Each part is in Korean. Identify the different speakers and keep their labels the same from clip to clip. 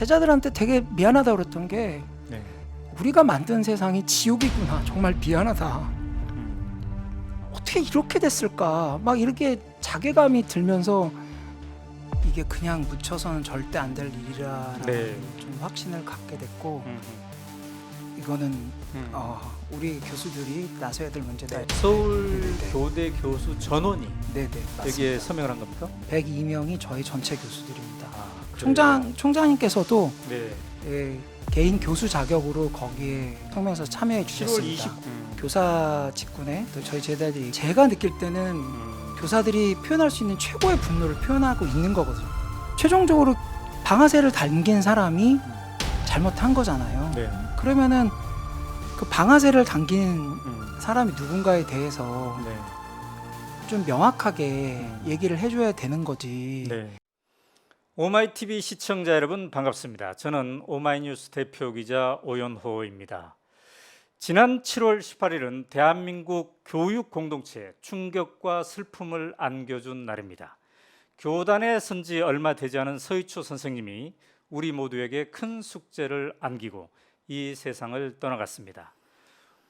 Speaker 1: 제자들한테 되게 미안하다고 그랬던 게
Speaker 2: 네.
Speaker 1: 우리가 만든 세상이 지옥이구나. 정말 미안하다. 어떻게 이렇게 됐을까? 막 이렇게 자괴감이 들면서 이게 그냥 묻혀서는 절대 안 될 일이라는
Speaker 2: 네.
Speaker 1: 좀 확신을 갖게 됐고
Speaker 2: 음.
Speaker 1: 이거는 우리 교수들이 나서야 될 문제다.
Speaker 2: 네. 서울
Speaker 1: 네네.
Speaker 2: 교대 교수 전원이
Speaker 1: 네네
Speaker 2: 여기에
Speaker 1: 맞습니다.
Speaker 2: 서명을 한 겁니까?
Speaker 1: 102명이 저희 전체 교수들입니다.
Speaker 2: 그래요?
Speaker 1: 총장님께서도
Speaker 2: 네.
Speaker 1: 개인 교수 자격으로 거기에 성명서 참여해
Speaker 2: 7월
Speaker 1: 주셨습니다.
Speaker 2: 20.
Speaker 1: 교사 직군에 또 저희 제자들이 제가 느낄 때는 교사들이 표현할 수 있는 최고의 분노를 표현하고 있는 거거든요. 최종적으로 방아쇠를 당긴 사람이 잘못한 거잖아요.
Speaker 2: 네.
Speaker 1: 그러면은 그 방아쇠를 당긴 사람이 누군가에 대해서
Speaker 2: 네.
Speaker 1: 좀 명확하게 얘기를 해줘야 되는 거지.
Speaker 2: 네. 오마이TV 시청자 여러분 반갑습니다. 저는 오마이뉴스 대표 기자 오연호입니다. 지난 7월 18일은 대한민국 교육 공동체에 충격과 슬픔을 안겨준 날입니다. 교단에 선 지 얼마 되지 않은 서희초 선생님이 우리 모두에게 큰 숙제를 안기고 이 세상을 떠나갔습니다.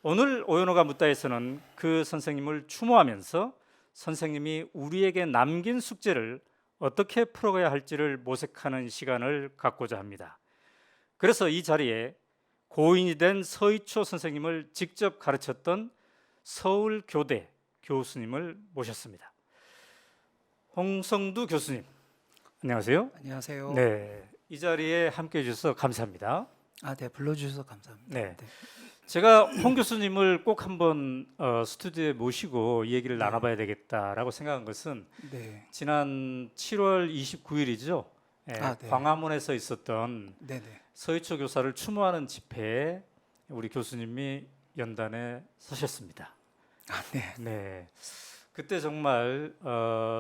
Speaker 2: 오늘 오연호가 묻다에서는 그 선생님을 추모하면서 선생님이 우리에게 남긴 숙제를 어떻게 풀어가야 할지를 모색하는 시간을 갖고자 합니다. 그래서 이 자리에 고인이 된 서희초 선생님을 직접 가르쳤던 서울교대 교수님을 모셨습니다. 홍성두 교수님, 안녕하세요.
Speaker 1: 안녕하세요.
Speaker 2: 네, 이 자리에 함께해 주셔서 감사합니다.
Speaker 1: 네, 불러주셔서 감사합니다.
Speaker 2: 네. 제가 홍 교수님을 꼭 한번 스튜디오에 모시고 이 얘기를
Speaker 1: 네.
Speaker 2: 나눠봐야 되겠다라고 생각한 것은
Speaker 1: 네,
Speaker 2: 지난 7월 29일이죠.
Speaker 1: 네.
Speaker 2: 광화문에서 있었던
Speaker 1: 네네.
Speaker 2: 서희초 교사를 추모하는 집회에 우리 교수님이 연단에 서셨습니다.
Speaker 1: 네.
Speaker 2: 네, 그때 정말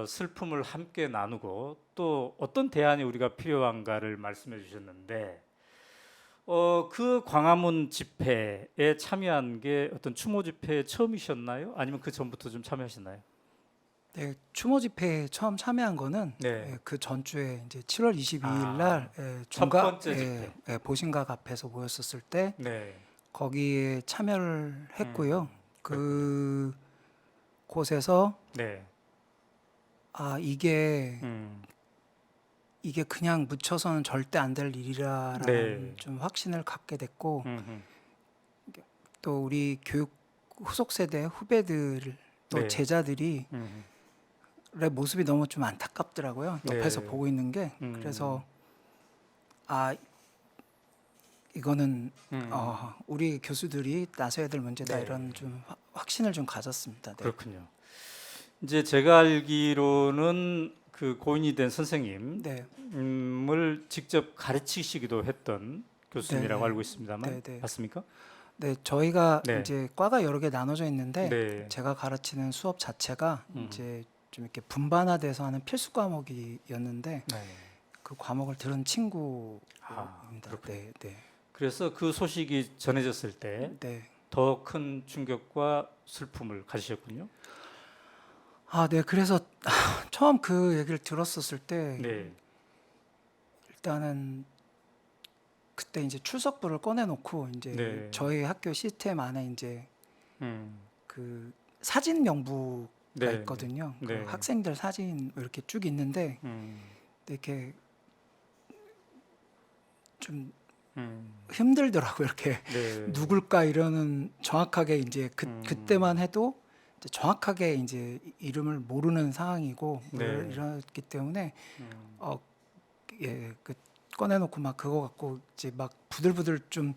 Speaker 2: 슬픔을 함께 나누고 또 어떤 대안이 우리가 필요한가를 말씀해 주셨는데 그 광화문 집회에 참여한 게 어떤 추모 집회 처음이셨나요? 아니면 그 전부터 좀 참여하셨나요?
Speaker 1: 네, 추모 집회에 처음 참여한 거는
Speaker 2: 네.
Speaker 1: 그 전주에 이제 7월 22일 날
Speaker 2: 첫 번째 집회.
Speaker 1: 보신각 앞에서 모였었을 때
Speaker 2: 네.
Speaker 1: 거기에 참여를 했고요. 그 곳에서
Speaker 2: 네.
Speaker 1: 이게 그냥 묻혀서는 절대 안 될 일이라는
Speaker 2: 네.
Speaker 1: 좀 확신을 갖게 됐고
Speaker 2: 음흠.
Speaker 1: 또 우리 교육 후속 세대 후배들 또
Speaker 2: 네.
Speaker 1: 제자들이
Speaker 2: 음흠.
Speaker 1: 의 모습이 너무 좀 안타깝더라고요. 옆에서
Speaker 2: 네.
Speaker 1: 보고 있는 게. 그래서 이거는 우리 교수들이 나서야 될 문제다.
Speaker 2: 네.
Speaker 1: 이런 좀 확신을 좀 가졌습니다. 네.
Speaker 2: 그렇군요. 이제 제가 알기로는 그 고인이 된 선생님을
Speaker 1: 네.
Speaker 2: 직접 가르치시기도 했던 교수님이라고
Speaker 1: 네.
Speaker 2: 알고 있습니다만
Speaker 1: 네, 네.
Speaker 2: 맞습니까?
Speaker 1: 네, 저희가
Speaker 2: 네.
Speaker 1: 이제 과가 여러 개 나눠져 있는데
Speaker 2: 네.
Speaker 1: 제가 가르치는 수업 자체가 이제 좀 이렇게 분반화돼서 하는 필수 과목이었는데
Speaker 2: 네.
Speaker 1: 그 과목을 들은 친구입니다.
Speaker 2: 그렇군요.
Speaker 1: 네, 네,
Speaker 2: 그래서 그 소식이 전해졌을 때 더 큰
Speaker 1: 네.
Speaker 2: 충격과 슬픔을 가지셨군요.
Speaker 1: 네, 그래서 처음 그 얘기를 들었었을 때
Speaker 2: 네.
Speaker 1: 일단은 그때 이제 출석부를 꺼내놓고 이제
Speaker 2: 네.
Speaker 1: 저희 학교 시스템 안에 이제
Speaker 2: 음.
Speaker 1: 그 사진 명부가
Speaker 2: 네.
Speaker 1: 있거든요. 그
Speaker 2: 네.
Speaker 1: 학생들 사진 이렇게 쭉 있는데 이렇게 좀 힘들더라고요. 이렇게
Speaker 2: 네.
Speaker 1: 누굴까 이러는 정확하게 이제 그때만 해도 이제 정확하게 이제 이름을 모르는 상황이고
Speaker 2: 네.
Speaker 1: 이렇기 때문에 그 꺼내놓고 막 그거 갖고 이제 막 부들부들 좀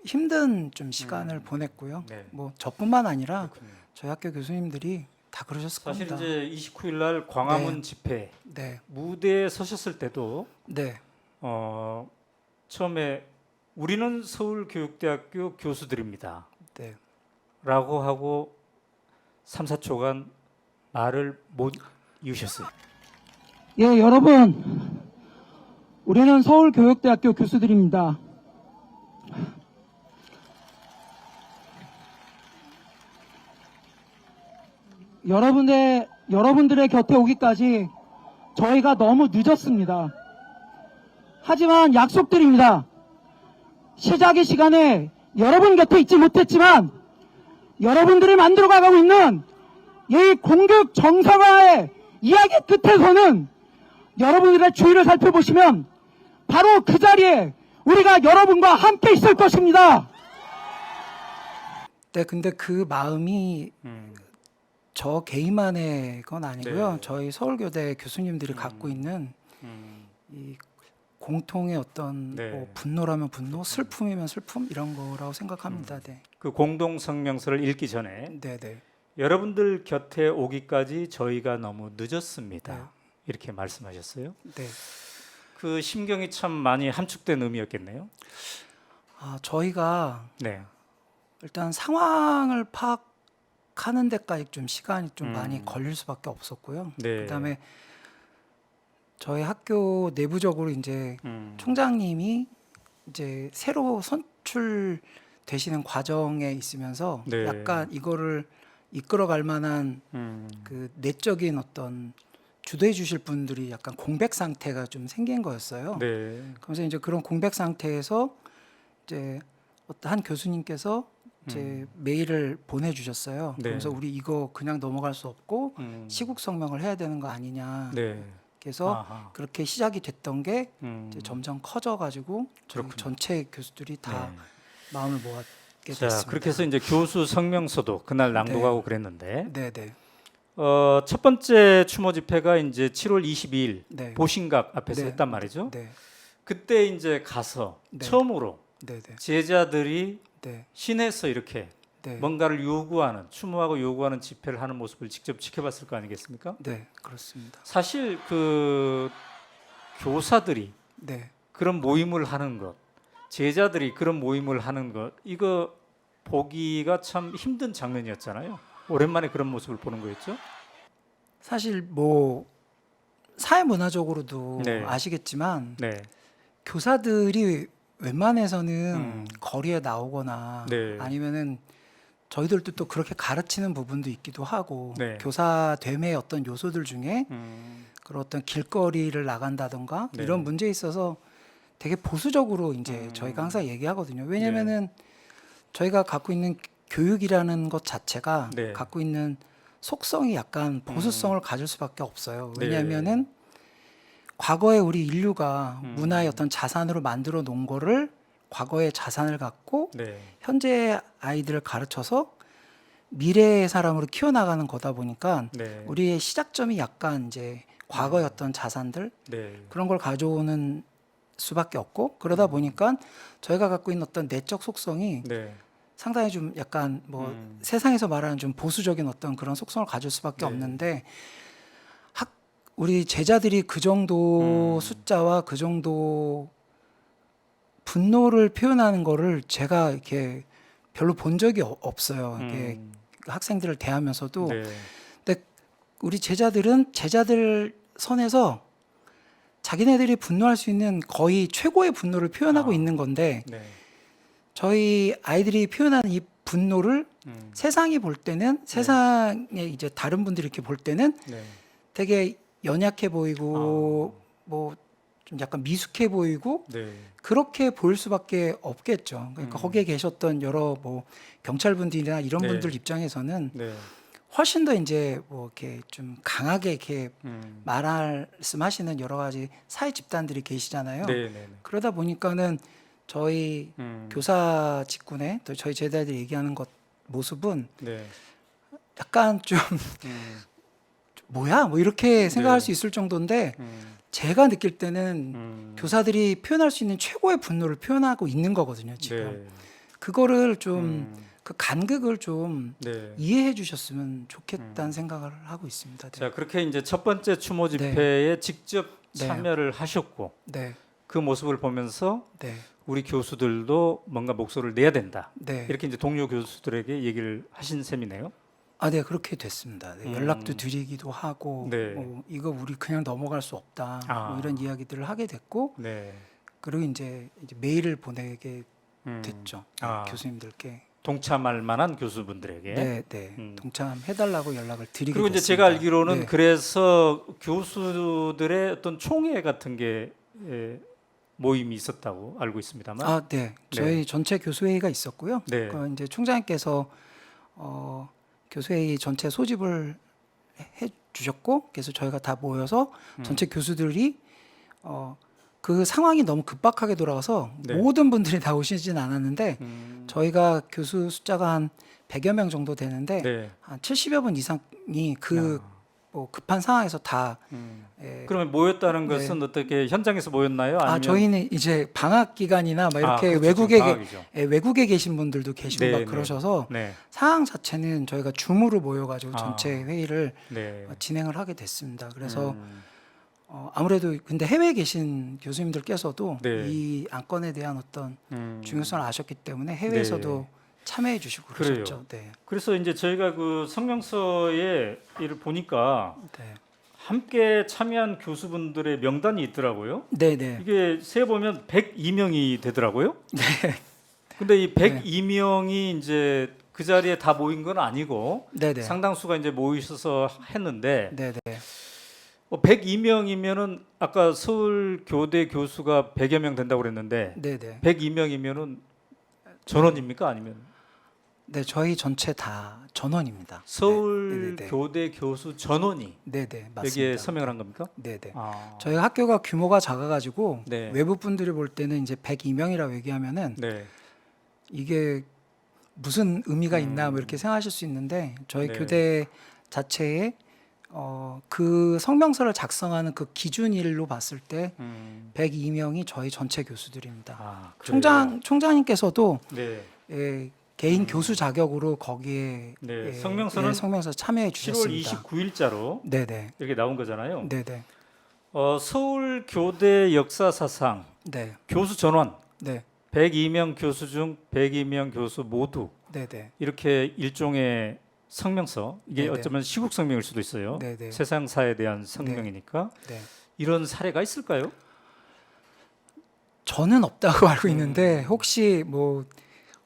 Speaker 1: 힘든 좀 시간을 보냈고요.
Speaker 2: 네.
Speaker 1: 뭐 저뿐만 아니라
Speaker 2: 그렇군요.
Speaker 1: 저희 학교 교수님들이 다 그러셨을
Speaker 2: 사실
Speaker 1: 겁니다.
Speaker 2: 이제 29일 날 광화문
Speaker 1: 네.
Speaker 2: 집회
Speaker 1: 네,
Speaker 2: 무대에 서셨을 때도
Speaker 1: 네,
Speaker 2: 처음에 우리는 서울교육대학교 교수들입니다
Speaker 1: 네.
Speaker 2: 라고 하고 3, 4초간 말을 못 이으셨어요.
Speaker 3: 예, 여러분, 우리는 서울교육대학교 교수들입니다. 여러분들의 곁에 오기까지 저희가 너무 늦었습니다. 하지만 약속드립니다. 시작의 시간에 여러분 곁에 있지 못했지만 여러분들이 만들어가고 있는 이 공격 정상화의 이야기 끝에서는 여러분들의 주위를 살펴보시면 바로 그 자리에 우리가 여러분과 함께 있을 것입니다.
Speaker 1: 네, 근데 그 마음이
Speaker 2: 음.
Speaker 1: 저 개인만의 건 아니고요.
Speaker 2: 네.
Speaker 1: 저희 서울교대 교수님들이 갖고 있는
Speaker 2: 음.
Speaker 1: 이 공통의 어떤
Speaker 2: 네.
Speaker 1: 뭐 분노라면 분노, 슬픔이면 슬픔 이런 거라고 생각합니다. 네,
Speaker 2: 그 공동 성명서를 읽기 전에
Speaker 1: 네, 네.
Speaker 2: 여러분들 곁에 오기까지 저희가 너무 늦었습니다.
Speaker 1: 네.
Speaker 2: 이렇게 말씀하셨어요.
Speaker 1: 네.
Speaker 2: 그 심경이 참 많이 함축된 의미였겠네요.
Speaker 1: 저희가
Speaker 2: 네.
Speaker 1: 일단 상황을 파악하는 데까지 좀 시간이 좀
Speaker 2: 음.
Speaker 1: 많이 걸릴 수밖에 없었고요.
Speaker 2: 네.
Speaker 1: 그다음에 저희 학교 내부적으로 이제
Speaker 2: 음.
Speaker 1: 총장님이 이제 새로 선출되시는 과정에 있으면서
Speaker 2: 네.
Speaker 1: 약간 이거를 이끌어갈 만한 그 내적인 어떤 주도해 주실 분들이 약간 공백 상태가 좀 생긴 거였어요.
Speaker 2: 네.
Speaker 1: 그래서 이제 그런 공백 상태에서 이제 어떤 한 교수님께서 이제 메일을 보내주셨어요.
Speaker 2: 네.
Speaker 1: 그래서 우리 이거 그냥 넘어갈 수 없고
Speaker 2: 음.
Speaker 1: 시국 성명을 해야 되는 거 아니냐.
Speaker 2: 네.
Speaker 1: 그래서
Speaker 2: 아하.
Speaker 1: 그렇게 시작이 됐던 게 이제
Speaker 2: 음.
Speaker 1: 점점 커져가지고 저희
Speaker 2: 그렇군요.
Speaker 1: 전체 교수들이 다
Speaker 2: 네.
Speaker 1: 마음을 모았게
Speaker 2: 자,
Speaker 1: 됐습니다.
Speaker 2: 그렇게 해서 이제 교수 성명서도 그날 낭독하고 그랬는데
Speaker 1: 네네.
Speaker 2: 첫 번째 추모 집회가 이제 7월 22일
Speaker 1: 네.
Speaker 2: 보신각 앞에서
Speaker 1: 네.
Speaker 2: 했단 말이죠.
Speaker 1: 네.
Speaker 2: 그때 이제 가서
Speaker 1: 네.
Speaker 2: 처음으로
Speaker 1: 네네.
Speaker 2: 제자들이
Speaker 1: 네.
Speaker 2: 시내에서 이렇게
Speaker 1: 네.
Speaker 2: 뭔가를 요구하는 추모하고 요구하는 집회를 하는 모습을 직접 지켜봤을 거 아니겠습니까?
Speaker 1: 네. 그렇습니다.
Speaker 2: 사실 그 교사들이
Speaker 1: 네.
Speaker 2: 그런 모임을 하는 것, 제자들이 그런 모임을 하는 것, 이거 보기가 참 힘든 장면이었잖아요. 오랜만에 그런 모습을 보는 거였죠.
Speaker 1: 사실 뭐 사회 문화적으로도
Speaker 2: 네.
Speaker 1: 아시겠지만
Speaker 2: 네,
Speaker 1: 교사들이 웬만해서는
Speaker 2: 음.
Speaker 1: 거리에 나오거나
Speaker 2: 네.
Speaker 1: 아니면은 저희들도 또 그렇게 가르치는 부분도 있기도 하고
Speaker 2: 네.
Speaker 1: 교사 됨의 어떤 요소들 중에
Speaker 2: 음,
Speaker 1: 그런 어떤 길거리를 나간다던가
Speaker 2: 네.
Speaker 1: 이런 문제에 있어서 되게 보수적으로 이제 저희가 항상 얘기하거든요. 왜냐면은 저희가 갖고 있는 교육이라는 것 자체가
Speaker 2: 네.
Speaker 1: 갖고 있는 속성이 약간 보수성을 가질 수밖에 없어요.
Speaker 2: 네.
Speaker 1: 왜냐하면은 과거에 우리 인류가
Speaker 2: 음.
Speaker 1: 문화의 어떤 자산으로 만들어 놓은 거를 과거의 자산을 갖고
Speaker 2: 네,
Speaker 1: 현재 아이들을 가르쳐서 미래의 사람으로 키워나가는 거다 보니까
Speaker 2: 네,
Speaker 1: 우리의 시작점이 약간 이제 과거의 어떤 자산들
Speaker 2: 네,
Speaker 1: 그런 걸 가져오는 수밖에 없고 그러다 보니까 저희가 갖고 있는 어떤 내적 속성이
Speaker 2: 네,
Speaker 1: 상당히 좀 약간 뭐
Speaker 2: 음.
Speaker 1: 세상에서 말하는 좀 보수적인 어떤 그런 속성을 가질 수밖에
Speaker 2: 네.
Speaker 1: 없는데 우리 제자들이 그 정도 숫자와 그 정도 분노를 표현하는 거를 제가 이렇게 별로 본 적이 없어요. 이게
Speaker 2: 음.
Speaker 1: 학생들을 대하면서도
Speaker 2: 네,
Speaker 1: 근데 우리 제자들은 제자들 선에서 자기네들이 분노할 수 있는 거의 최고의 분노를 표현하고
Speaker 2: 아.
Speaker 1: 있는 건데
Speaker 2: 네,
Speaker 1: 저희 아이들이 표현하는 이 분노를
Speaker 2: 음.
Speaker 1: 세상이 볼 때는 세상에 이제 다른 분들이 이렇게 볼 때는
Speaker 2: 네,
Speaker 1: 되게 연약해 보이고 뭐 좀 약간 미숙해 보이고
Speaker 2: 네,
Speaker 1: 그렇게 보일 수밖에 없겠죠. 그러니까 거기에 계셨던 여러 뭐 경찰분들이나 이런
Speaker 2: 네.
Speaker 1: 분들 입장에서는
Speaker 2: 네,
Speaker 1: 훨씬 더 이제 뭐 이렇게 좀 강하게 이렇게 말씀하시는 여러 가지 사회 집단들이 계시잖아요.
Speaker 2: 네, 네, 네.
Speaker 1: 그러다 보니까는 저희 교사 직군에 또 저희 제자들이 얘기하는 것 모습은
Speaker 2: 네,
Speaker 1: 약간 좀 뭐야 뭐 이렇게 생각할
Speaker 2: 네.
Speaker 1: 수 있을 정도인데 제가 느낄 때는 교사들이 표현할 수 있는 최고의 분노를 표현하고 있는 거거든요 지금.
Speaker 2: 네,
Speaker 1: 그거를 좀 그 간극을 좀
Speaker 2: 네.
Speaker 1: 이해해 주셨으면 좋겠다는 생각을 하고 있습니다. 네.
Speaker 2: 자, 그렇게 이제 첫 번째 추모 집회에 직접
Speaker 1: 네.
Speaker 2: 참여를 하셨고
Speaker 1: 네,
Speaker 2: 그 모습을 보면서
Speaker 1: 네,
Speaker 2: 우리 교수들도 뭔가 목소리를 내야 된다.
Speaker 1: 네.
Speaker 2: 이렇게 이제 동료 교수들에게 얘기를 하신 셈이네요.
Speaker 1: 네 그렇게 됐습니다. 네, 연락도 드리기도 하고
Speaker 2: 네.
Speaker 1: 뭐 이거 우리 그냥 넘어갈 수 없다. 뭐
Speaker 2: 아.
Speaker 1: 이런 이야기들을 하게 됐고
Speaker 2: 네.
Speaker 1: 그리고 이제 메일을 보내게 됐죠.
Speaker 2: 아.
Speaker 1: 교수님들께.
Speaker 2: 동참할 만한 교수분들에게.
Speaker 1: 네, 네. 동참해달라고 연락을 드리게
Speaker 2: 그리고 이제
Speaker 1: 됐습니다.
Speaker 2: 제가 알기로는
Speaker 1: 네.
Speaker 2: 그래서 교수들의 어떤 총회 같은 게 모임이 있었다고 알고 있습니다만.
Speaker 1: 아, 네. 저희
Speaker 2: 네.
Speaker 1: 전체 교수회의가 있었고요.
Speaker 2: 네.
Speaker 1: 이제 총장님께서 교수회의 전체 소집을 해 주셨고, 그래서 저희가 다 모여서 전체 교수들이 그 상황이 너무 급박하게 돌아가서
Speaker 2: 네.
Speaker 1: 모든 분들이 다 오시진 않았는데
Speaker 2: 음,
Speaker 1: 저희가 교수 숫자가 한 100여 명 정도 되는데
Speaker 2: 네.
Speaker 1: 한 70여 분 이상이 그 뭐 급한 상황에서 다
Speaker 2: 그러면 모였다는
Speaker 1: 네.
Speaker 2: 것은 어떻게 현장에서 모였나요? 아니면
Speaker 1: 저희는 이제 방학 기간이나 막 이렇게
Speaker 2: 그렇죠.
Speaker 1: 외국에
Speaker 2: 지금 방학이죠.
Speaker 1: 외국에 계신 분들도 계시고
Speaker 2: 네,
Speaker 1: 막
Speaker 2: 네.
Speaker 1: 그러셔서
Speaker 2: 네.
Speaker 1: 상황 자체는 저희가 줌으로 모여가지고
Speaker 2: 아.
Speaker 1: 전체 회의를
Speaker 2: 네.
Speaker 1: 진행을 하게 됐습니다. 그래서
Speaker 2: 음,
Speaker 1: 아무래도 근데 해외에 계신 교수님들께서도
Speaker 2: 네.
Speaker 1: 이 안건에 대한 어떤
Speaker 2: 음.
Speaker 1: 중요성을 아셨기 때문에 해외에서도 참여해 주시고
Speaker 2: 그래요.
Speaker 1: 그러셨죠. 네.
Speaker 2: 그래서 이제 저희가 그 성명서에 이를 보니까
Speaker 1: 네.
Speaker 2: 함께 참여한 교수분들의 명단이 있더라고요.
Speaker 1: 네, 네.
Speaker 2: 이게 세 보면 102명이 되더라고요. 네. 근데 이 102명이 이제 그 자리에 다 모인 건 아니고
Speaker 1: 네, 네.
Speaker 2: 상당수가 이제 모이셔서 했는데
Speaker 1: 네, 네.
Speaker 2: 102명이면은 아까 서울 교대 교수가 100여 명 된다고 그랬는데
Speaker 1: 네, 네.
Speaker 2: 102명이면은 전원입니까 아니면
Speaker 1: 네, 저희 전체 다 전원입니다.
Speaker 2: 서울
Speaker 1: 네, 네.
Speaker 2: 교대 교수 전원이
Speaker 1: 네, 네. 맞습니다.
Speaker 2: 여기에 서명을 한 겁니까?
Speaker 1: 네, 네.
Speaker 2: 아.
Speaker 1: 저희 학교가 규모가 작아가지고
Speaker 2: 네.
Speaker 1: 외부 분들이 볼 때는 이제 102명이라고 얘기하면은
Speaker 2: 네.
Speaker 1: 이게 무슨 의미가 있나 뭐 이렇게 생각하실 수 있는데 저희
Speaker 2: 네.
Speaker 1: 교대 자체에 그 성명서를 작성하는 그 기준일로 봤을 때 102명이 저희 전체 교수들입니다.
Speaker 2: 아, 그래요?
Speaker 1: 총장님께서도
Speaker 2: 네.
Speaker 1: 개인 교수 자격으로 거기에
Speaker 2: 네. 성명서는
Speaker 1: 성명서 참여해
Speaker 2: 7월
Speaker 1: 주셨습니다.
Speaker 2: 29일자로
Speaker 1: 네네.
Speaker 2: 이렇게 나온 거잖아요.
Speaker 1: 네네.
Speaker 2: 서울 교대 역사사상
Speaker 1: 네.
Speaker 2: 교수 전원
Speaker 1: 네.
Speaker 2: 102명 교수 중 102명 교수 모두
Speaker 1: 네네.
Speaker 2: 이렇게 일종의 성명서 이게
Speaker 1: 네네.
Speaker 2: 어쩌면 시국 성명일 수도 있어요.
Speaker 1: 네네.
Speaker 2: 세상사에 대한 성명이니까
Speaker 1: 네.
Speaker 2: 이런 사례가 있을까요?
Speaker 1: 저는 없다고 알고 있는데 혹시 뭐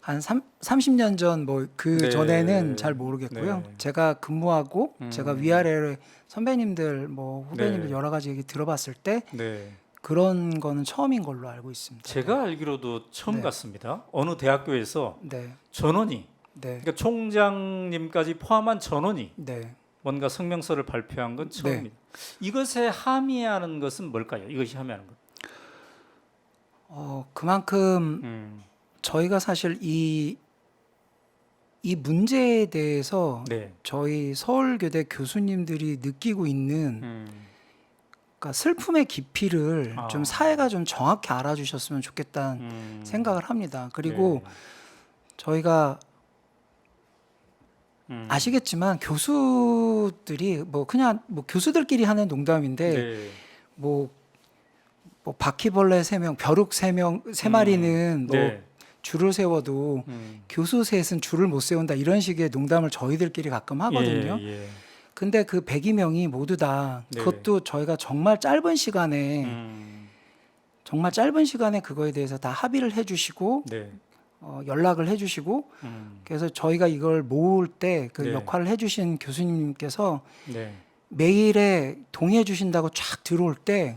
Speaker 1: 한 30년 전 뭐 그
Speaker 2: 네.
Speaker 1: 전에는 잘 모르겠고요.
Speaker 2: 네.
Speaker 1: 제가 근무하고 제가 위아래 선배님들 뭐 후배님들
Speaker 2: 네.
Speaker 1: 여러 가지 얘기 들어봤을 때
Speaker 2: 네.
Speaker 1: 그런 거는 처음인 걸로 알고 있습니다.
Speaker 2: 제가 알기로도 처음
Speaker 1: 네.
Speaker 2: 갔습니다. 어느 대학교에서
Speaker 1: 네.
Speaker 2: 전원이
Speaker 1: 네.
Speaker 2: 그러니까 총장님까지 포함한 전원이
Speaker 1: 네.
Speaker 2: 뭔가 성명서를 발표한 건 처음입니다. 이것에 함의하는 것은 뭘까요? 이것이 함의하는 것.
Speaker 1: 그만큼 저희가 사실 이 문제에 대해서
Speaker 2: 네.
Speaker 1: 저희 서울교대 교수님들이 느끼고 있는 그러니까 슬픔의 깊이를
Speaker 2: 아.
Speaker 1: 좀 사회가 좀 정확히 알아주셨으면 좋겠다는 생각을 합니다. 그리고
Speaker 2: 네.
Speaker 1: 저희가 아시겠지만 교수들이 뭐 그냥 뭐 교수들끼리 하는 농담인데
Speaker 2: 네.
Speaker 1: 뭐 바퀴벌레 3명, 벼룩 3마리는 뭐
Speaker 2: 네.
Speaker 1: 줄을 세워도 교수 셋은 줄을 못 세운다 이런 식의 농담을 저희들끼리 가끔 하거든요.
Speaker 2: 예, 예.
Speaker 1: 근데 그 102명이 모두 다
Speaker 2: 네.
Speaker 1: 그것도 저희가 정말 짧은 시간에 정말 짧은 시간에 그거에 대해서 다 합의를 해주시고
Speaker 2: 네.
Speaker 1: 연락을 해주시고 그래서 저희가 이걸 모을 때 그
Speaker 2: 네.
Speaker 1: 역할을 해주신 교수님께서
Speaker 2: 네.
Speaker 1: 메일에 동의해 주신다고 쫙 들어올 때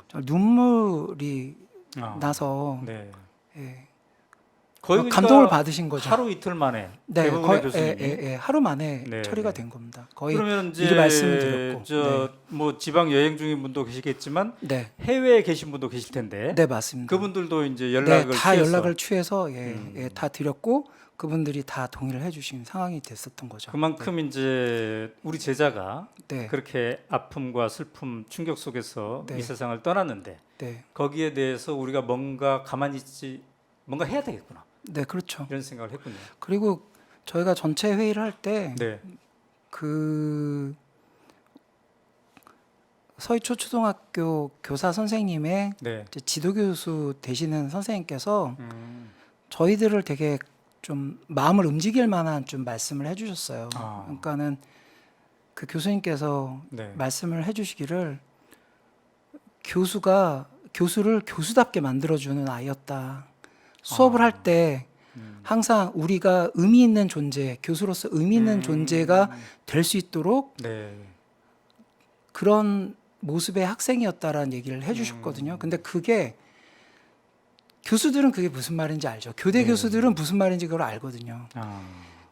Speaker 1: 정말 눈물이
Speaker 2: 아,
Speaker 1: 나서
Speaker 2: 네.
Speaker 1: 예,
Speaker 2: 거의 그러니까
Speaker 1: 감동을 받으신 거죠.
Speaker 2: 하루 이틀 만에
Speaker 1: 네,
Speaker 2: 대부분의
Speaker 1: 거의
Speaker 2: 교수님이
Speaker 1: 하루 만에
Speaker 2: 네,
Speaker 1: 처리가
Speaker 2: 네.
Speaker 1: 된 겁니다. 거의
Speaker 2: 그러면 이제
Speaker 1: 미리 말씀을 드렸고.
Speaker 2: 저 뭐 지방 여행 중인 분도 계시겠지만
Speaker 1: 네,
Speaker 2: 해외에 계신 분도 계실 텐데
Speaker 1: 네 맞습니다.
Speaker 2: 그분들도 이제
Speaker 1: 네,
Speaker 2: 연락을
Speaker 1: 다
Speaker 2: 취해서
Speaker 1: 연락을 취해서 다 드렸고 그분들이 다 동의를 해주신 상황이 됐었던 거죠.
Speaker 2: 그만큼 이제 우리 제자가
Speaker 1: 네,
Speaker 2: 그렇게 아픔과 슬픔, 충격 속에서
Speaker 1: 네.
Speaker 2: 이 세상을 떠났는데
Speaker 1: 네,
Speaker 2: 거기에 대해서 우리가 뭔가 가만히 있지 뭔가 해야 되겠구나
Speaker 1: 네, 그렇죠.
Speaker 2: 이런 생각을 했군요.
Speaker 1: 그리고 저희가 전체 회의를 할 때
Speaker 2: 네,
Speaker 1: 그 서희초 초등학교 교사 선생님의
Speaker 2: 네,
Speaker 1: 이제 지도 교수 되시는 선생님께서 저희들을 되게 좀 마음을 움직일 만한 좀 말씀을 해주셨어요.
Speaker 2: 아.
Speaker 1: 그러니까는 그 교수님께서
Speaker 2: 네,
Speaker 1: 말씀을 해주시기를 교수를 교수답게 만들어주는 아이였다. 수업을 할 때 항상 우리가 의미 있는 존재, 교수로서 의미 있는 존재가 될 수 있도록
Speaker 2: 네,
Speaker 1: 그런 모습의 학생이었다라는 얘기를 해주셨거든요. 근데 그게 교수들은 그게 무슨 말인지 알죠. 교대
Speaker 2: 네.
Speaker 1: 교수들은 무슨 말인지 그걸 알거든요.
Speaker 2: 아,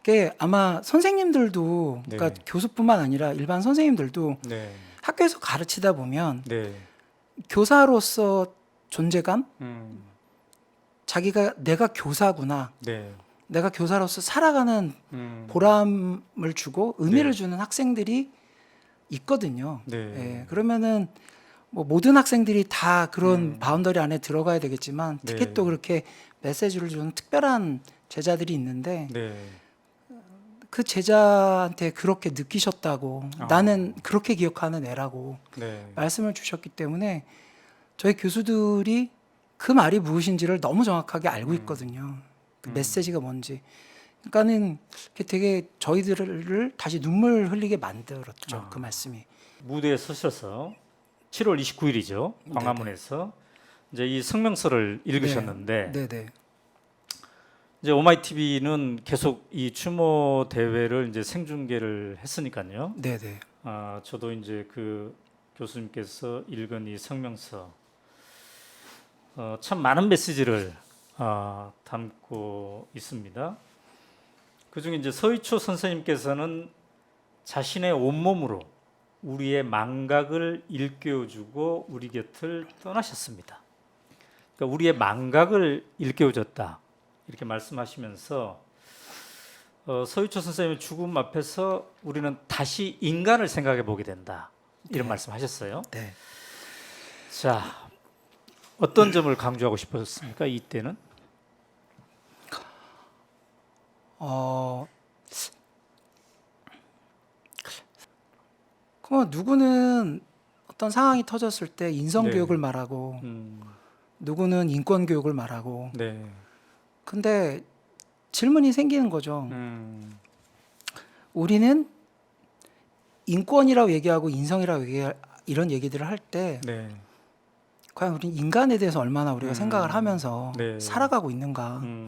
Speaker 1: 그게 아마 선생님들도 그러니까
Speaker 2: 네.
Speaker 1: 교수뿐만 아니라 일반 선생님들도
Speaker 2: 네,
Speaker 1: 학교에서 가르치다 보면
Speaker 2: 네,
Speaker 1: 교사로서 존재감,
Speaker 2: 음,
Speaker 1: 자기가 내가 교사구나,
Speaker 2: 네,
Speaker 1: 내가 교사로서 살아가는 보람을 주고 의미를
Speaker 2: 네.
Speaker 1: 주는 학생들이 있거든요.
Speaker 2: 네,
Speaker 1: 예, 그러면은 뭐 모든 학생들이 다 그런 바운더리 안에 들어가야 되겠지만 특히
Speaker 2: 네.
Speaker 1: 또 그렇게 메시지를 주는 특별한 제자들이 있는데
Speaker 2: 네,
Speaker 1: 그 제자한테 그렇게 느끼셨다고
Speaker 2: 아.
Speaker 1: 나는 그렇게 기억하는 애라고
Speaker 2: 네,
Speaker 1: 말씀을 주셨기 때문에 저희 교수들이 그 말이 무엇인지를 너무 정확하게 알고 있거든요. 그 메시지가 뭔지. 그러니까는 되게 저희들을 다시 눈물 흘리게 만들었죠.
Speaker 2: 아.
Speaker 1: 그 말씀이.
Speaker 2: 무대에 서셔서 7월 29일이죠. 광화문에서 이제 이 성명서를 읽으셨는데
Speaker 1: 네네.
Speaker 2: 이제 오마이TV는 계속 이 추모 대회를 이제 생중계를 했으니까요.
Speaker 1: 네네.
Speaker 2: 아, 저도 이제 그 교수님께서 읽은 이 성명서 참 많은 메시지를 담고 있습니다. 그중에 이제 서희초 선생님께서는 자신의 온몸으로 우리의 망각을 일깨워주고 우리 곁을 떠나셨습니다. 그러니까 우리의 망각을 일깨워줬다 이렇게 말씀하시면서 서희초 선생님의 죽음 앞에서 우리는 다시 인간을 생각해 보게 된다 이런
Speaker 1: 네.
Speaker 2: 말씀하셨어요.
Speaker 1: 네.
Speaker 2: 자, 어떤 점을 강조하고 싶었습니까? 이때는?
Speaker 1: 그럼 누구는 어떤 상황이 터졌을 때 인성
Speaker 2: 네.
Speaker 1: 교육을 말하고 누구는 인권 교육을 말하고
Speaker 2: 네.
Speaker 1: 근데 질문이 생기는 거죠.
Speaker 2: 음,
Speaker 1: 우리는 인권이라고 얘기하고 인성이라고 이런 얘기들을 할 때
Speaker 2: 네.
Speaker 1: 과연 우리 인간에 대해서 얼마나 우리가 생각을 하면서
Speaker 2: 네.
Speaker 1: 살아가고 있는가.
Speaker 2: 음,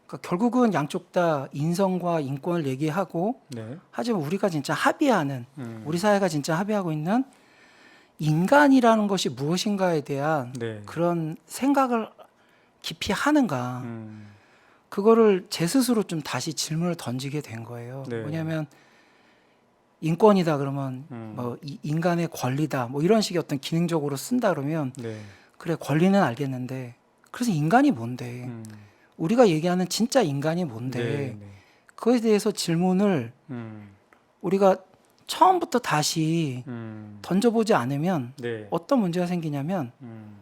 Speaker 1: 그러니까 결국은 양쪽 다 인성과 인권을 얘기하고
Speaker 2: 네.
Speaker 1: 하지만 우리가 진짜 합의하는
Speaker 2: 음,
Speaker 1: 우리 사회가 진짜 합의하고 있는 인간이라는 것이 무엇인가에 대한
Speaker 2: 네.
Speaker 1: 그런 생각을 깊이 하는가.
Speaker 2: 음,
Speaker 1: 그거를 제 스스로 좀 다시 질문을 던지게 된 거예요.
Speaker 2: 네.
Speaker 1: 뭐냐면 인권이다 그러면
Speaker 2: 음.
Speaker 1: 뭐 인간의 권리다 뭐 이런 식의 어떤 기능적으로 쓴다 그러면
Speaker 2: 네.
Speaker 1: 그래 권리는 알겠는데 그래서 인간이 뭔데
Speaker 2: 음,
Speaker 1: 우리가 얘기하는 진짜 인간이 뭔데
Speaker 2: 네. 네.
Speaker 1: 그거에 대해서 질문을
Speaker 2: 음,
Speaker 1: 우리가 처음부터 다시 던져보지 않으면
Speaker 2: 네.
Speaker 1: 어떤 문제가 생기냐면
Speaker 2: 음,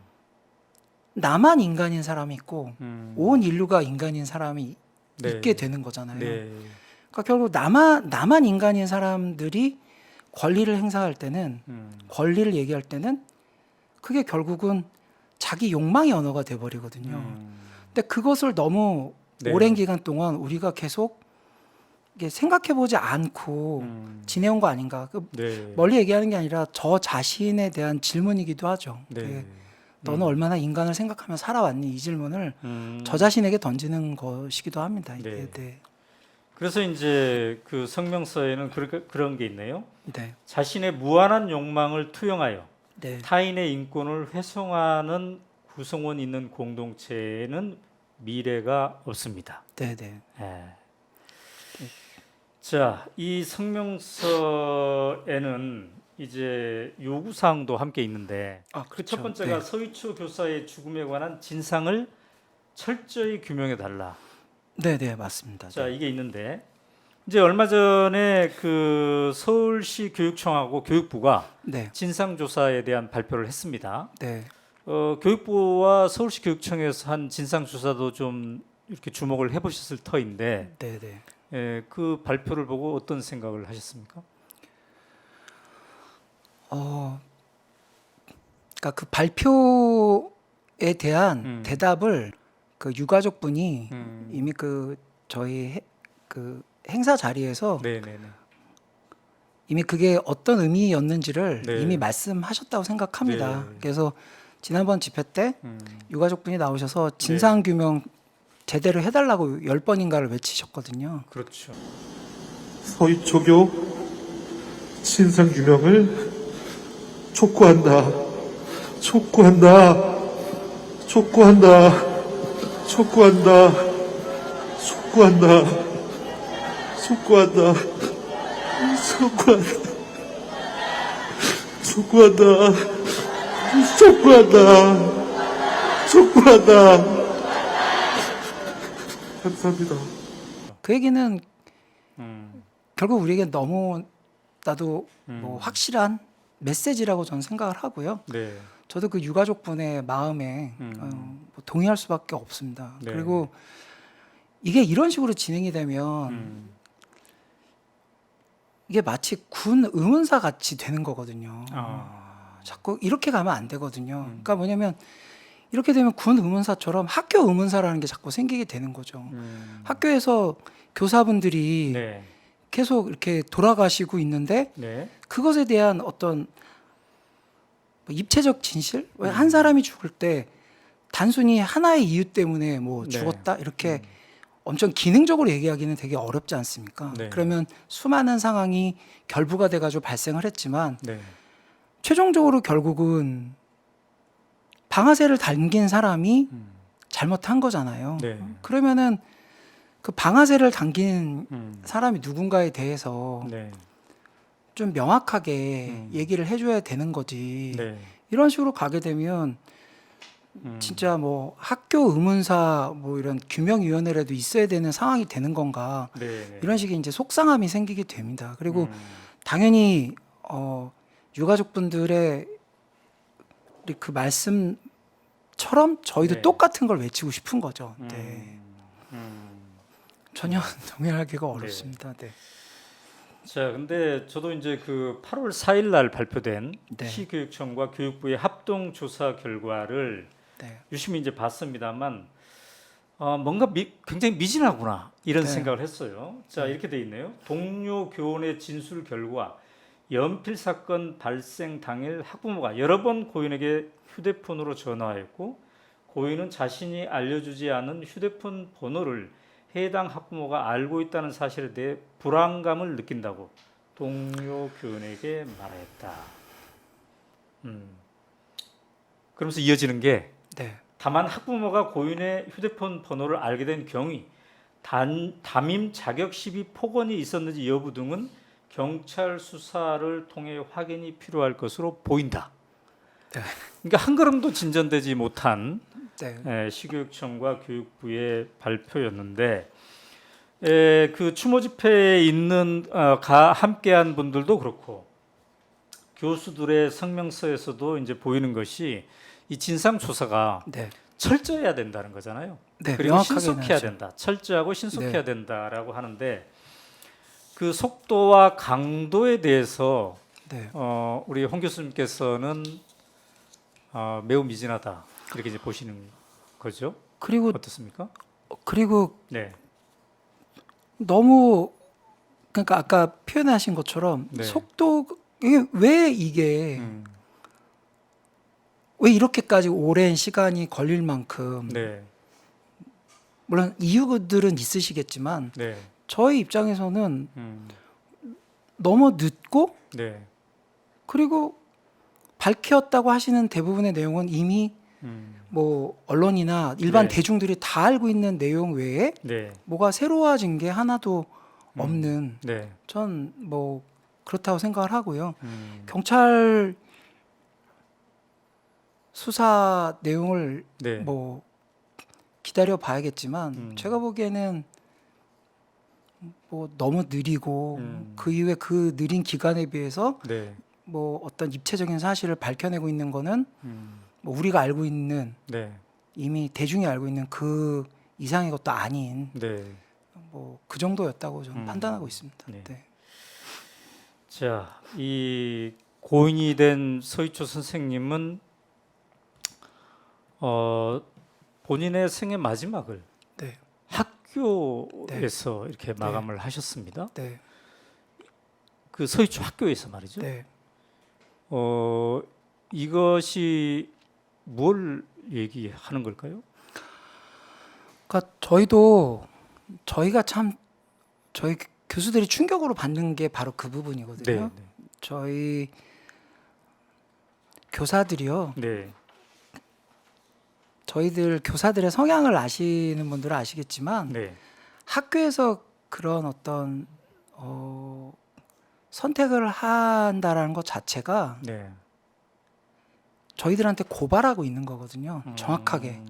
Speaker 1: 나만 인간인 사람이 있고 온 인류가 인간인 사람이
Speaker 2: 네.
Speaker 1: 있게 되는 거잖아요.
Speaker 2: 네.
Speaker 1: 그러니까 결국 나만 인간인 사람들이 권리를 행사할 때는 권리를 얘기할 때는 그게 결국은 자기 욕망의 언어가 돼버리거든요. 근데 그것을 너무
Speaker 2: 네.
Speaker 1: 오랜 기간 동안 우리가 계속 이게 생각해보지 않고 지내온 거 아닌가.
Speaker 2: 네.
Speaker 1: 멀리 얘기하는 게 아니라 저 자신에 대한 질문이기도 하죠.
Speaker 2: 네.
Speaker 1: 너는 얼마나 인간을 생각하며 살아왔니? 이 질문을
Speaker 2: 음.
Speaker 1: 저 자신에게 던지는 것이기도 합니다. 이게.
Speaker 2: 네.
Speaker 1: 네.
Speaker 2: 그래서 이제 그 성명서에는 그런 게 있네요.
Speaker 1: 네.
Speaker 2: 자신의 무한한 욕망을 투영하여
Speaker 1: 네.
Speaker 2: 타인의 인권을 훼손하는 구성원 있는 공동체에는 미래가 없습니다.
Speaker 1: 네. 네.
Speaker 2: 예. 자, 이 성명서에는 이제 요구 사항도 함께 있는데
Speaker 1: 아,
Speaker 2: 그 첫 번째가
Speaker 1: 네.
Speaker 2: 서희초 교사의 죽음에 관한 진상을 철저히 규명해 달라.
Speaker 1: 네, 네, 맞습니다.
Speaker 2: 자,
Speaker 1: 네.
Speaker 2: 이게 있는데 이제 얼마 전에 그 서울시 교육청하고 교육부가
Speaker 1: 네.
Speaker 2: 진상 조사에 대한 발표를 했습니다.
Speaker 1: 네.
Speaker 2: 교육부와 서울시 교육청에서 한 진상 조사도 좀 이렇게 주목을 해보셨을 터인데
Speaker 1: 네, 네.
Speaker 2: 그 발표를 보고 어떤 생각을 하셨습니까?
Speaker 1: 그러니까 그 발표에 대한
Speaker 2: 음.
Speaker 1: 대답을 그 유가족분이
Speaker 2: 음.
Speaker 1: 이미 그 저희 그 행사 자리에서
Speaker 2: 네네네.
Speaker 1: 이미 그게 어떤 의미였는지를
Speaker 2: 네.
Speaker 1: 이미 말씀하셨다고 생각합니다.
Speaker 2: 네.
Speaker 1: 그래서 지난번 집회 때
Speaker 2: 음.
Speaker 1: 유가족분이 나오셔서 진상 규명 제대로 해달라고 10번인가를 외치셨거든요.
Speaker 2: 그렇죠.
Speaker 4: 서희초교 진상 규명을 촉구한다. 촉구한다. 촉구한다. 촉구한다. 촉구한다. 촉구한다. 촉구한다. 촉구한다. 촉구한다. 촉구한다. 감사합니다.
Speaker 1: 그 얘기는
Speaker 2: 음,
Speaker 1: 결국 우리에게 너무 나도 뭐 확실한 메시지라고 저는 생각을 하고요.
Speaker 2: 네.
Speaker 1: 저도 그 유가족분의 마음에 뭐 동의할 수밖에 없습니다.
Speaker 2: 네.
Speaker 1: 그리고 이게 이런 식으로 진행이 되면
Speaker 2: 음,
Speaker 1: 이게 마치 군 의문사 같이 되는 거거든요.
Speaker 2: 아,
Speaker 1: 자꾸 이렇게 가면 안 되거든요. 그러니까 뭐냐면 이렇게 되면 군 의문사처럼 학교 의문사라는 게 자꾸 생기게 되는 거죠. 학교에서 교사분들이
Speaker 2: 네.
Speaker 1: 계속 이렇게 돌아가시고 있는데
Speaker 2: 네.
Speaker 1: 그것에 대한 어떤 뭐 입체적 진실? 왜 한 사람이 죽을 때 단순히 하나의 이유 때문에 뭐
Speaker 2: 네.
Speaker 1: 죽었다 이렇게 엄청 기능적으로 얘기하기는 되게 어렵지 않습니까?
Speaker 2: 네.
Speaker 1: 그러면 수많은 상황이 결부가 돼가지고 발생을 했지만
Speaker 2: 네.
Speaker 1: 최종적으로 결국은 방아쇠를 당긴 사람이 잘못한 거잖아요.
Speaker 2: 네.
Speaker 1: 그러면은 그 방아쇠를 당긴
Speaker 2: 음,
Speaker 1: 사람이 누군가에 대해서
Speaker 2: 네.
Speaker 1: 좀 명확하게 얘기를 해줘야 되는 거지.
Speaker 2: 네.
Speaker 1: 이런 식으로 가게 되면 진짜 뭐 학교 의문사 뭐 이런 규명위원회라도 있어야 되는 상황이 되는 건가
Speaker 2: 네. 네.
Speaker 1: 이런 식의 이제 속상함이 생기게 됩니다. 그리고 당연히 유가족분들의 우리 그 말씀처럼 저희도
Speaker 2: 네.
Speaker 1: 똑같은 걸 외치고 싶은 거죠. 네.
Speaker 2: 음.
Speaker 1: 전혀 동의하기가 어렵습니다. 네.
Speaker 2: 자, 근데 저도 이제 그 8월 4일 날 발표된
Speaker 1: 네.
Speaker 2: 시교육청과 교육부의 합동 조사 결과를
Speaker 1: 네.
Speaker 2: 유심히 이제 봤습니다만 뭔가 굉장히 미진하구나 이런
Speaker 1: 네.
Speaker 2: 생각을 했어요. 자, 이렇게 돼 있네요. 동료 교원의 진술 결과 연필 사건 발생 당일 학부모가 여러 번 고인에게 휴대폰으로 전화했고 고인은 자신이 알려주지 않은 휴대폰 번호를 해당 학부모가 알고 있다는 사실에 대해 불안감을 느낀다고 동료 교원에게 말했다. 그러면서 이어지는 게
Speaker 1: 네.
Speaker 2: 다만 학부모가 고인의 휴대폰 번호를 알게 된 경위, 담임 자격 시비 폭언이 있었는지 여부 등은 경찰 수사를 통해 확인이 필요할 것으로 보인다.
Speaker 1: 네.
Speaker 2: 그러니까 한 걸음도 진전되지 못한
Speaker 1: 네.
Speaker 2: 시교육청과 교육부의 발표였는데 그 추모 집회에 있는 함께한 분들도 그렇고 교수들의 성명서에서도 이제 보이는 것이 이 진상 조사가
Speaker 1: 네.
Speaker 2: 철저해야 된다는 거잖아요.
Speaker 1: 네.
Speaker 2: 그리고
Speaker 1: 명확하게
Speaker 2: 신속해야
Speaker 1: 해야죠.
Speaker 2: 된다. 철저하고 신속해야
Speaker 1: 네.
Speaker 2: 된다라고 하는데 그 속도와 강도에 대해서
Speaker 1: 네.
Speaker 2: 우리 홍 교수님께서는 매우 미진하다 이렇게 이제 보시는 거죠.
Speaker 1: 그리고
Speaker 2: 어떻습니까?
Speaker 1: 네. 너무 그러니까 아까 표현하신 것처럼
Speaker 2: 네.
Speaker 1: 속도 이게 왜 이렇게까지 오랜 시간이 걸릴 만큼
Speaker 2: 네,
Speaker 1: 물론 이유들은 있으시겠지만
Speaker 2: 네,
Speaker 1: 저희 입장에서는 너무 늦고
Speaker 2: 네,
Speaker 1: 그리고 밝혔다고 하시는 대부분의 내용은 이미 뭐 언론이나 일반
Speaker 2: 네.
Speaker 1: 대중들이 다 알고 있는 내용 외에
Speaker 2: 네,
Speaker 1: 뭐가 새로워진 게 하나도 없는
Speaker 2: 네,
Speaker 1: 전 뭐 그렇다고 생각을 하고요.
Speaker 2: 음,
Speaker 1: 경찰 수사 내용을
Speaker 2: 네,
Speaker 1: 뭐 기다려 봐야겠지만 제가 보기에는 뭐 너무 느리고 그 이후에 그 느린 기간에 비해서
Speaker 2: 네,
Speaker 1: 뭐 어떤 입체적인 사실을 밝혀내고 있는 거는 뭐 우리가 알고 있는
Speaker 2: 네,
Speaker 1: 이미 대중이 알고 있는 그 이상의 것도 아닌
Speaker 2: 네.
Speaker 1: 뭐 그 정도였다고 저는 판단하고 있습니다.
Speaker 2: 네.
Speaker 1: 네.
Speaker 2: 자, 이 고인이 된 서희초 선생님은 본인의 생애 마지막을
Speaker 1: 네.
Speaker 2: 학교에서 이렇게 마감을 하셨습니다.
Speaker 1: 네.
Speaker 2: 그 서희초 학교에서 말이죠.
Speaker 1: 네.
Speaker 2: 이것이 뭘 얘기하는 걸까요?
Speaker 1: 그러니까 저희가 참 저희 교수들이 충격으로 받는 게 바로 그 부분이거든요.
Speaker 2: 네,
Speaker 1: 저희 교사들이요.
Speaker 2: 네,
Speaker 1: 저희들 교사들의 성향을 아시는 분들은 아시겠지만
Speaker 2: 네.
Speaker 1: 학교에서 그런 어떤 선택을 한다라는 것 자체가
Speaker 2: 네.
Speaker 1: 저희들한테 고발하고 있는 거거든요. 정확하게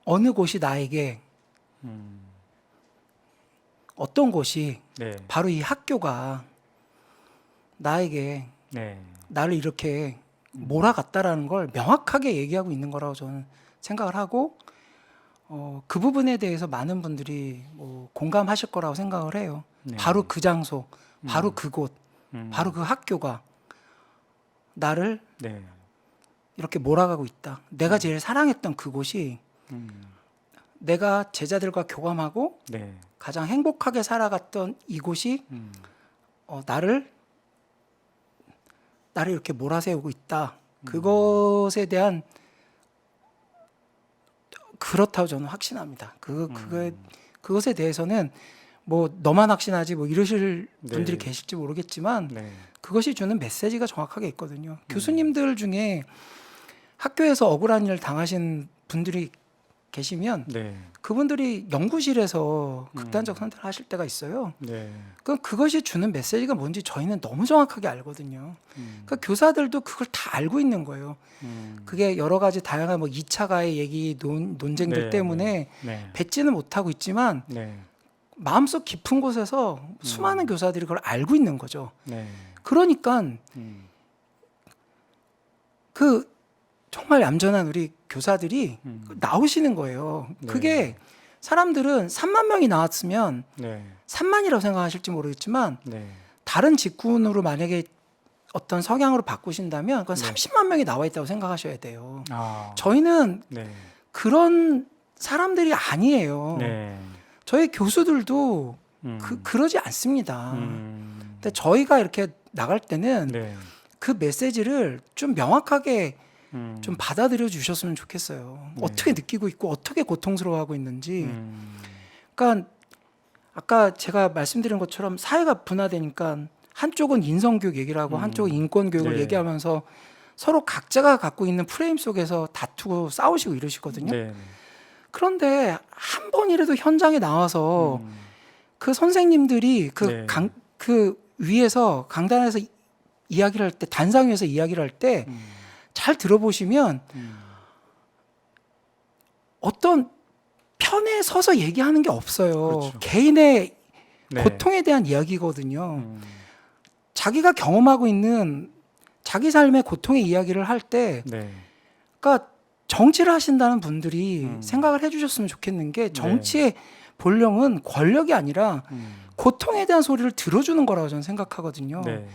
Speaker 1: 어느 곳이 나에게 어떤 곳이
Speaker 2: 네.
Speaker 1: 바로 이 학교가 나에게
Speaker 2: 네.
Speaker 1: 나를 이렇게 몰아갔다라는 걸 명확하게 얘기하고 있는 거라고 저는 생각을 하고 그 부분에 대해서 많은 분들이 뭐 공감하실 거라고 생각을 해요.
Speaker 2: 네.
Speaker 1: 바로 그 장소, 바로 그곳, 바로 그 학교가 나를
Speaker 2: 네.
Speaker 1: 이렇게 몰아가고 있다. 내가 제일 사랑했던 그곳이 내가 제자들과 교감하고
Speaker 2: 네.
Speaker 1: 가장 행복하게 살아갔던 이곳이 나를 이렇게 몰아세우고 있다. 그것에 대한 그렇다고 저는 확신합니다. 그것에 대해서는 뭐 너만 확신하지 뭐 이러실
Speaker 2: 네.
Speaker 1: 분들이 계실지 모르겠지만
Speaker 2: 네.
Speaker 1: 그것이 주는 메시지가 정확하게 있거든요. 교수님들 중에 학교에서 억울한 일을 당하신 분들이 계시면
Speaker 2: 네.
Speaker 1: 그분들이 연구실에서 극단적 선택을 하실 때가 있어요.
Speaker 2: 네.
Speaker 1: 그럼 그것이 주는 메시지가 뭔지 저희는 너무 정확하게 알거든요. 그러니까 교사들도 그걸 다 알고 있는 거예요. 그게 여러 가지 다양한 뭐 2차 가해 얘기 논쟁들
Speaker 2: 네,
Speaker 1: 때문에
Speaker 2: 네.
Speaker 1: 뱉지는 못하고 있지만
Speaker 2: 네.
Speaker 1: 마음속 깊은 곳에서 수많은 교사들이 그걸 알고 있는 거죠.
Speaker 2: 네.
Speaker 1: 그러니까 그 정말 얌전한 우리 교사들이 나오시는 거예요.
Speaker 2: 네.
Speaker 1: 그게 사람들은 3만 명이 나왔으면
Speaker 2: 네.
Speaker 1: 3만이라고 생각하실지 모르겠지만
Speaker 2: 네.
Speaker 1: 다른 직군으로 만약에 어떤 성향으로 바꾸신다면 그건
Speaker 2: 네.
Speaker 1: 30만 명이 나와 있다고 생각하셔야 돼요.
Speaker 2: 아.
Speaker 1: 저희는
Speaker 2: 네.
Speaker 1: 그런 사람들이 아니에요.
Speaker 2: 네.
Speaker 1: 저희 교수들도
Speaker 2: 음.
Speaker 1: 그러지 않습니다. 근데 저희가 이렇게 나갈 때는
Speaker 2: 네.
Speaker 1: 그 메시지를 좀 명확하게
Speaker 2: 음.
Speaker 1: 좀 받아들여 주셨으면 좋겠어요.
Speaker 2: 네.
Speaker 1: 어떻게 느끼고 있고 어떻게 고통스러워하고 있는지.
Speaker 2: 음.
Speaker 1: 그러니까 아까 제가 말씀드린 것처럼 사회가 분화되니까 한쪽은 인성교육 얘기를 하고 한쪽은 인권교육을
Speaker 2: 네.
Speaker 1: 얘기하면서 서로 각자가 갖고 있는 프레임 속에서 다투고 싸우시고 이러시거든요.
Speaker 2: 네.
Speaker 1: 그런데 한 번이라도 현장에 나와서 그 선생님들이
Speaker 2: 네.
Speaker 1: 그 위에서 강단에서 이야기를 할 때 단상 위에서 이야기를 할 때 잘 들어보시면 어떤 편에 서서 얘기하는 게 없어요.
Speaker 2: 그렇죠.
Speaker 1: 개인의
Speaker 2: 네.
Speaker 1: 고통에 대한 이야기거든요. 자기가 경험하고 있는 자기 삶의 고통의 이야기를 할 때,
Speaker 2: 네.
Speaker 1: 그러니까 정치를 하신다는 분들이 생각을 해주셨으면 좋겠는 게 정치의 본령은 권력이 아니라 고통에 대한 소리를 들어주는 거라고 저는 생각하거든요.
Speaker 2: 네.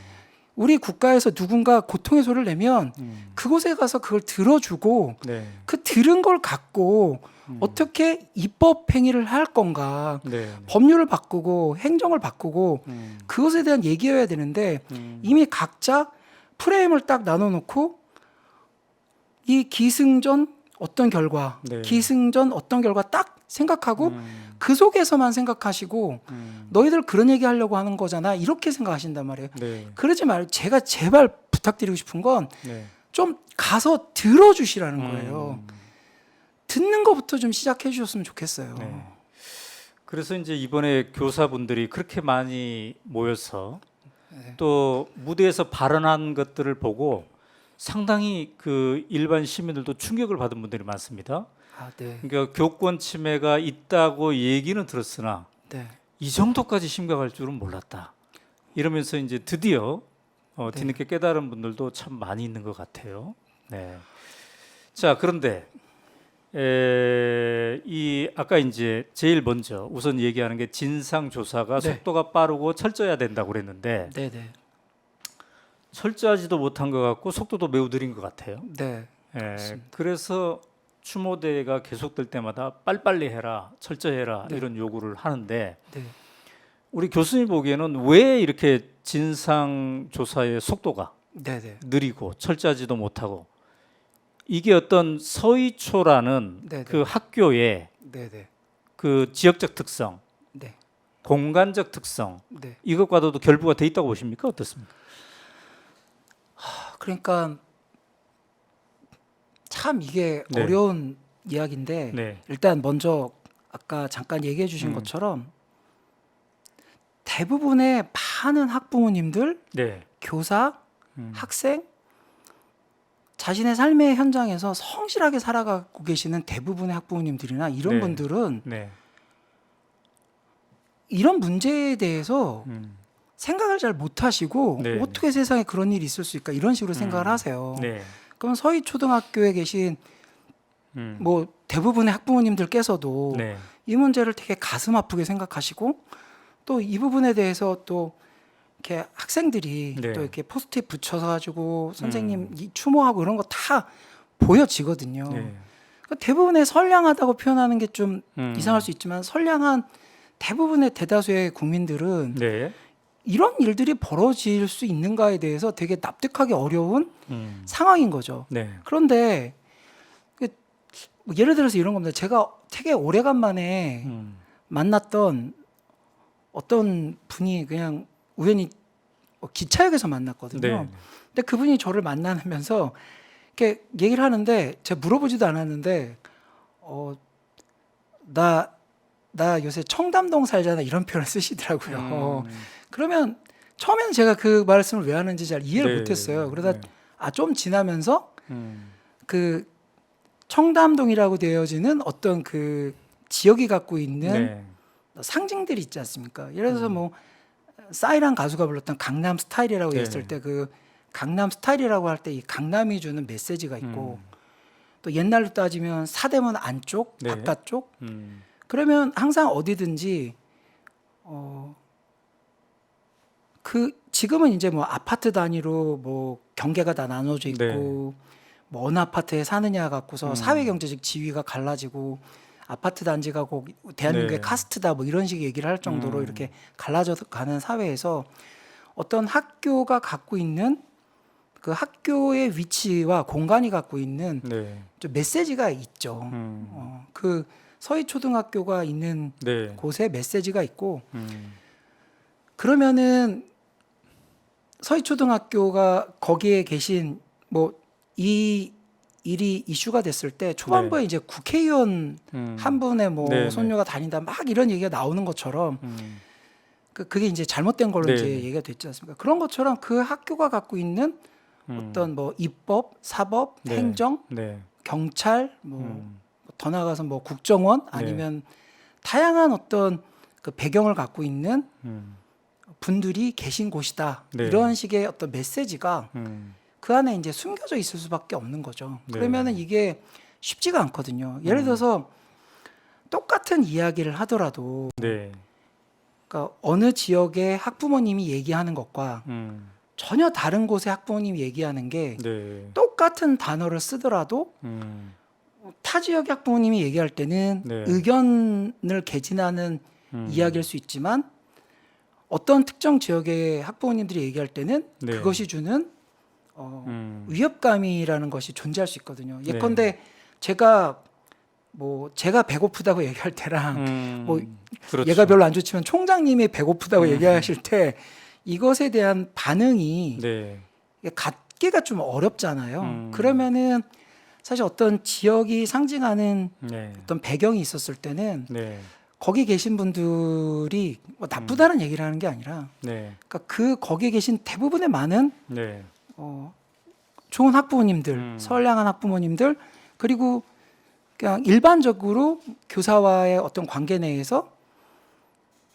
Speaker 1: 우리 국가에서 누군가 고통의 소리를 내면 그곳에 가서 그걸 들어주고
Speaker 2: 네.
Speaker 1: 그 들은 걸 갖고 어떻게 입법 행위를 할 건가,
Speaker 2: 네.
Speaker 1: 법률을 바꾸고 행정을 바꾸고 그것에 대한 얘기여야 되는데 이미 각자 프레임을 딱 나눠놓고 이 기승전 어떤 결과,
Speaker 2: 네.
Speaker 1: 기승전 어떤 결과 딱 생각하고 그 속에서만 생각하시고 너희들 그런 얘기 하려고 하는 거잖아 이렇게 생각하신단 말이에요.
Speaker 2: 네.
Speaker 1: 그러지 말고 제가 제발 부탁드리고 싶은 건 좀
Speaker 2: 네.
Speaker 1: 가서 들어주시라는 거예요. 듣는 것부터 좀 시작해 주셨으면 좋겠어요.
Speaker 2: 네. 그래서 이제 이번에 교사분들이 그렇게 많이 모여서 또 무대에서 발언한 것들을 보고 상당히 그 일반 시민들도 충격을 받은 분들이 많습니다.
Speaker 1: 아, 네.
Speaker 2: 그러니까 교권 침해가 있다고 얘기는 들었으나
Speaker 1: 네.
Speaker 2: 이 정도까지 심각할 줄은 몰랐다. 이러면서 이제 드디어 뒤늦게 깨달은 분들도 참 많이 있는 것 같아요. 네. 자, 그런데 이 아까 이제 제일 먼저 우선 얘기하는 게 진상 조사가
Speaker 1: 네.
Speaker 2: 속도가 빠르고 철저해야 된다고 그랬는데
Speaker 1: 네, 네.
Speaker 2: 철저하지도 못한 것 같고 속도도 매우 느린 것 같아요.
Speaker 1: 네.
Speaker 2: 그래서 추모대가 계속될 때마다 빨리빨리 해라, 철저해라
Speaker 1: 네.
Speaker 2: 이런 요구를 하는데
Speaker 1: 네.
Speaker 2: 우리 교수님 보기에는 왜 이렇게 진상 조사의 속도가
Speaker 1: 네, 네.
Speaker 2: 느리고 철저하지도 못하고 이게 어떤 서희초라는
Speaker 1: 네, 네.
Speaker 2: 그 학교의
Speaker 1: 네, 네.
Speaker 2: 그 지역적 특성,
Speaker 1: 네.
Speaker 2: 공간적 특성
Speaker 1: 네.
Speaker 2: 이것과도 결부가 돼 있다고 보십니까? 어떻습니까?
Speaker 1: 그러니까 참 이게
Speaker 2: 네.
Speaker 1: 어려운 이야기인데
Speaker 2: 네.
Speaker 1: 일단 먼저 아까 잠깐 얘기해 주신 것처럼 대부분의 많은 학부모님들,
Speaker 2: 네.
Speaker 1: 교사, 학생 자신의 삶의 현장에서 성실하게 살아가고 계시는 대부분의 학부모님들이나 이런
Speaker 2: 네.
Speaker 1: 분들은
Speaker 2: 네.
Speaker 1: 이런 문제에 대해서
Speaker 2: 음.
Speaker 1: 생각을 잘 못하시고
Speaker 2: 네.
Speaker 1: 어떻게 세상에 그런 일이 있을 수 있을까 이런 식으로 생각을 하세요.
Speaker 2: 네.
Speaker 1: 그럼 서희 초등학교에 계신 뭐 대부분의 학부모님들께서도
Speaker 2: 네.
Speaker 1: 이 문제를 되게 가슴 아프게 생각하시고 또 이 부분에 대해서 또 이렇게 학생들이
Speaker 2: 네.
Speaker 1: 또 이렇게 포스트잇 붙여서 가지고 선생님 이 추모하고 이런 거 다 보여지거든요.
Speaker 2: 네.
Speaker 1: 그러니까 대부분의 선량하다고 표현하는 게 좀 이상할 수 있지만 선량한 대부분의 대다수의 국민들은
Speaker 2: 네.
Speaker 1: 이런 일들이 벌어질 수 있는가에 대해서 되게 납득하기 어려운
Speaker 2: 음.
Speaker 1: 상황인 거죠.
Speaker 2: 네.
Speaker 1: 그런데 뭐 예를 들어서 이런 겁니다. 제가 되게 오래간만에 만났던 어떤 분이 그냥 우연히 기차역에서 만났거든요.
Speaker 2: 네.
Speaker 1: 근데 그분이 저를 만나면서 이렇게 얘기를 하는데 제가 물어보지도 않았는데 나 요새 청담동 살잖아 이런 표현을 쓰시더라고요. 그러면 처음에는 제가 그 말씀을 왜 하는지 잘 이해를
Speaker 2: 네.
Speaker 1: 못했어요. 그러다
Speaker 2: 네.
Speaker 1: 좀 지나면서
Speaker 2: 음.
Speaker 1: 그 청담동이라고 되어지는 어떤 그 지역이 갖고 있는
Speaker 2: 네.
Speaker 1: 상징들이 있지 않습니까? 예를 들어서 뭐 싸이란 가수가 불렀던 강남 스타일이라고
Speaker 2: 네.
Speaker 1: 했을 때 그 강남 스타일이라고 할 때 이 강남이 주는 메시지가 있고 또 옛날로 따지면 사대문 안쪽,
Speaker 2: 네.
Speaker 1: 바깥쪽 그러면 항상 어디든지 그 지금은 이제 뭐 아파트 단위로 뭐 경계가 다 나눠져 있고
Speaker 2: 네.
Speaker 1: 뭐 어느 아파트에 사느냐 갖고서 사회 경제적 지위가 갈라지고 아파트 단지가 꼭 대한민국의
Speaker 2: 네.
Speaker 1: 카스트다 뭐 이런 식의 얘기를 할 정도로 이렇게 갈라져 가는 사회에서 어떤 학교가 갖고 있는 그 학교의 위치와 공간이 갖고 있는
Speaker 2: 네.
Speaker 1: 좀 메시지가 있죠. 그 서희 초등학교가 있는
Speaker 2: 네.
Speaker 1: 곳에 메시지가 있고 그러면은 서희 초등학교가 거기에 계신 뭐 이 일이 이슈가 됐을 때 초반부에 이제 국회의원 한 분의 뭐
Speaker 2: 네, 네.
Speaker 1: 손녀가 다닌다 막 이런 얘기가 나오는 것처럼 그게 이제 잘못된 걸로
Speaker 2: 네,
Speaker 1: 이제
Speaker 2: 네.
Speaker 1: 얘기가 됐지 않습니까? 그런 것처럼 그 학교가 갖고 있는 어떤 뭐 입법, 사법,
Speaker 2: 네.
Speaker 1: 행정,
Speaker 2: 네.
Speaker 1: 경찰, 뭐 더 나아가서 뭐 국정원 아니면 다양한 어떤 그 배경을 갖고 있는 분들이 계신 곳이다.
Speaker 2: 네.
Speaker 1: 이런 식의 어떤 메시지가
Speaker 2: 음.
Speaker 1: 그 안에 이제 숨겨져 있을 수밖에 없는 거죠.
Speaker 2: 네.
Speaker 1: 그러면은 이게 쉽지가 않거든요. 예를 들어서 똑같은 이야기를 하더라도
Speaker 2: 네.
Speaker 1: 그러니까 어느 지역의 학부모님이 얘기하는 것과 전혀 다른 곳의 학부모님이 얘기하는 게
Speaker 2: 네.
Speaker 1: 똑같은 단어를 쓰더라도 타 지역의 학부모님이 얘기할 때는
Speaker 2: 네.
Speaker 1: 의견을 개진하는 이야기일 수 있지만 어떤 특정 지역의 학부모님들이 얘기할 때는
Speaker 2: 네.
Speaker 1: 그것이 주는 위협감이라는 것이 존재할 수 있거든요. 예컨대 제가 배고프다고 얘기할 때랑 뭐
Speaker 2: 그렇죠.
Speaker 1: 얘가 별로 안 좋지만 총장님이 배고프다고 얘기하실 때 이것에 대한 반응이
Speaker 2: 네.
Speaker 1: 갖기가 좀 어렵잖아요. 그러면은 사실 어떤 지역이 상징하는
Speaker 2: 네.
Speaker 1: 어떤 배경이 있었을 때는
Speaker 2: 네.
Speaker 1: 거기 계신 분들이 뭐 나쁘다는 얘기를 하는 게 아니라
Speaker 2: 네.
Speaker 1: 그러니까 거기에 계신 대부분의 많은
Speaker 2: 네.
Speaker 1: 좋은 학부모님들, 선량한 학부모님들 그리고 그냥 일반적으로 교사와의 어떤 관계 내에서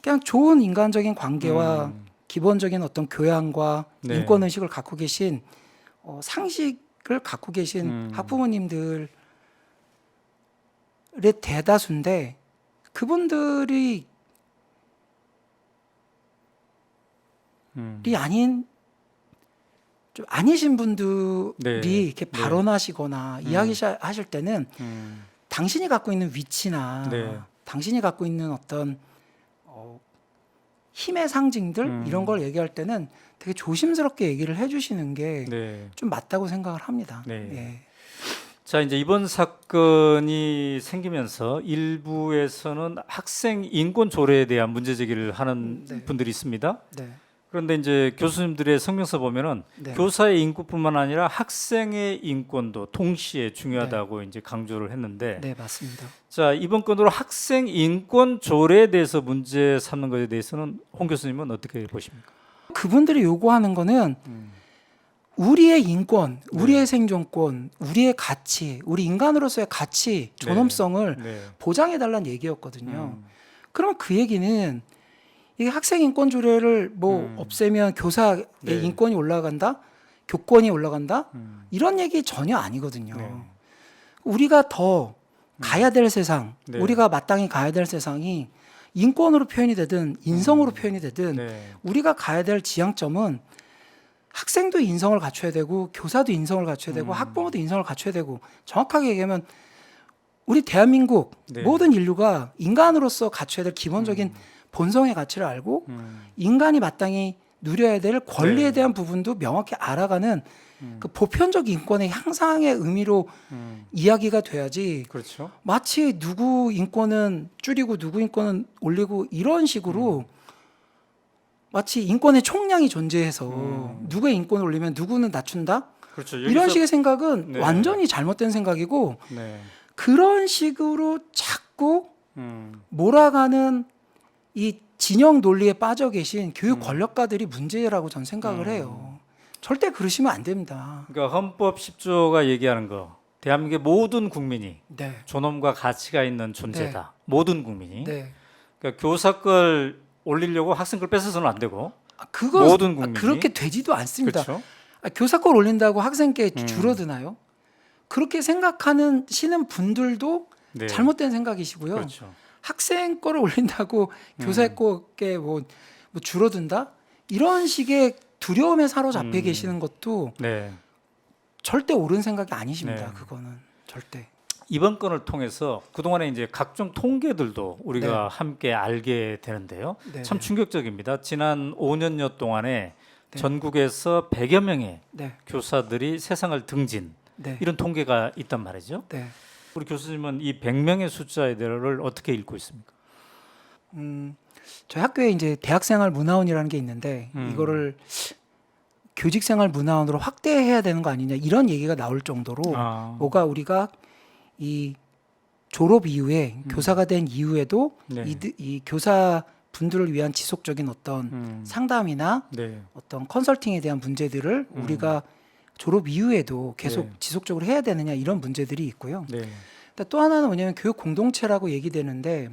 Speaker 1: 그냥 좋은 인간적인 관계와 기본적인 어떤 교양과
Speaker 2: 네.
Speaker 1: 인권 의식을 갖고 계신 상식을 갖고 계신 학부모님들의 대다수인데 그분들이 아닌 좀 아니신 분들이
Speaker 2: 네.
Speaker 1: 이렇게
Speaker 2: 네.
Speaker 1: 발언하시거나 이야기하실 때는 당신이 갖고 있는 위치나
Speaker 2: 네.
Speaker 1: 당신이 갖고 있는 어떤 힘의 상징들 이런 걸 얘기할 때는 되게 조심스럽게 얘기를 해주시는 게 좀
Speaker 2: 네.
Speaker 1: 맞다고 생각을 합니다.
Speaker 2: 네.
Speaker 1: 예.
Speaker 2: 자, 이제 이번 사건이 생기면서 일부에서는 학생 인권 조례에 대한 문제 제기를 하는
Speaker 1: 네.
Speaker 2: 분들이 있습니다.
Speaker 1: 네.
Speaker 2: 그런데 이제 교수님들의 성명서 보면은
Speaker 1: 네.
Speaker 2: 교사의 인권뿐만 아니라 학생의 인권도 동시에 중요하다고 이제 강조를 했는데,
Speaker 1: 네, 맞습니다.
Speaker 2: 자, 이번 건으로 학생 인권 조례에 대해서 문제 삼는 것에 대해서는 홍 교수님은 어떻게 보십니까?
Speaker 1: 그분들이 요구하는 거는 우리의 인권, 우리의 생존권, 우리의 가치, 우리 인간으로서의 가치, 존엄성을
Speaker 2: 네.
Speaker 1: 보장해달라는 얘기였거든요. 그러면 그 얘기는 이게 학생 인권 조례를 뭐 없애면 교사의
Speaker 2: 네.
Speaker 1: 인권이 올라간다, 교권이 올라간다, 이런 얘기 전혀 아니거든요.
Speaker 2: 네.
Speaker 1: 우리가 더 가야 될 세상,
Speaker 2: 네.
Speaker 1: 우리가 마땅히 가야 될 세상이 인권으로 표현이 되든 인성으로 표현이 되든
Speaker 2: 네.
Speaker 1: 우리가 가야 될 지향점은 학생도 인성을 갖춰야 되고 교사도 인성을 갖춰야 되고 학부모도 인성을 갖춰야 되고, 정확하게 얘기하면 우리 대한민국
Speaker 2: 네.
Speaker 1: 모든 인류가 인간으로서 갖춰야 될 기본적인 본성의 가치를 알고 인간이 마땅히 누려야 될 권리에
Speaker 2: 네.
Speaker 1: 대한 부분도 명확히 알아가는 그 보편적 인권의 향상의 의미로 이야기가 돼야지,
Speaker 2: 그렇죠.
Speaker 1: 마치 누구 인권은 줄이고 누구 인권은 올리고 이런 식으로 마치 인권의 총량이 존재해서 누구의 인권을 올리면 누구는 낮춘다?
Speaker 2: 그렇죠.
Speaker 1: 이런 식의 생각은
Speaker 2: 네.
Speaker 1: 완전히 잘못된 생각이고,
Speaker 2: 네.
Speaker 1: 그런 식으로 자꾸 몰아가는 이 진영 논리에 빠져 계신 교육 권력가들이 문제라고 저는 생각을 해요. 절대 그러시면 안 됩니다.
Speaker 2: 그러니까 헌법 10조가 얘기하는 거, 대한민국의 모든 국민이
Speaker 1: 네.
Speaker 2: 존엄과 가치가 있는 존재다. 모든 국민이.
Speaker 1: 네.
Speaker 2: 그러니까 교사 걸 올리려고 학생 걸 뺏어서는 안 되고.
Speaker 1: 그거
Speaker 2: 모든 국민이.
Speaker 1: 그렇게 되지도 않습니다.
Speaker 2: 그렇죠.
Speaker 1: 교사 걸 올린다고 학생께 줄어드나요? 그렇게 생각하는 시는 분들도
Speaker 2: 네.
Speaker 1: 잘못된 생각이시고요.
Speaker 2: 그렇죠.
Speaker 1: 학생 거를 올린다고 교사의 거에 뭐 줄어든다? 이런 식의 두려움에 사로잡혀 계시는 것도
Speaker 2: 네.
Speaker 1: 절대 옳은 생각이 아니십니다.
Speaker 2: 네.
Speaker 1: 그거는 절대.
Speaker 2: 이번 건을 통해서 그동안에 이제 각종 통계들도 우리가 함께 알게 되는데요.
Speaker 1: 네.
Speaker 2: 참 충격적입니다. 지난 5년여 동안에
Speaker 1: 네.
Speaker 2: 전국에서 100여 명의
Speaker 1: 네.
Speaker 2: 교사들이 세상을 등진,
Speaker 1: 네.
Speaker 2: 이런 통계가 있단 말이죠.
Speaker 1: 네.
Speaker 2: 우리 교수님은 이 100명의 숫자를 어떻게 읽고 있습니까?
Speaker 1: 저희 학교에 이제 대학생활 문화원이라는 게 있는데 이거를 교직생활 문화원으로 확대해야 되는 거 아니냐, 이런 얘기가 나올 정도로 뭐가 우리가 이 졸업 이후에 교사가 된 이후에도
Speaker 2: 네.
Speaker 1: 이 교사 분들을 위한 지속적인 어떤 상담이나
Speaker 2: 네.
Speaker 1: 어떤 컨설팅에 대한 문제들을 우리가 졸업 이후에도 계속
Speaker 2: 네.
Speaker 1: 지속적으로 해야 되느냐, 이런 문제들이 있고요.
Speaker 2: 네.
Speaker 1: 또 하나는 뭐냐면 교육 공동체라고 얘기되는데,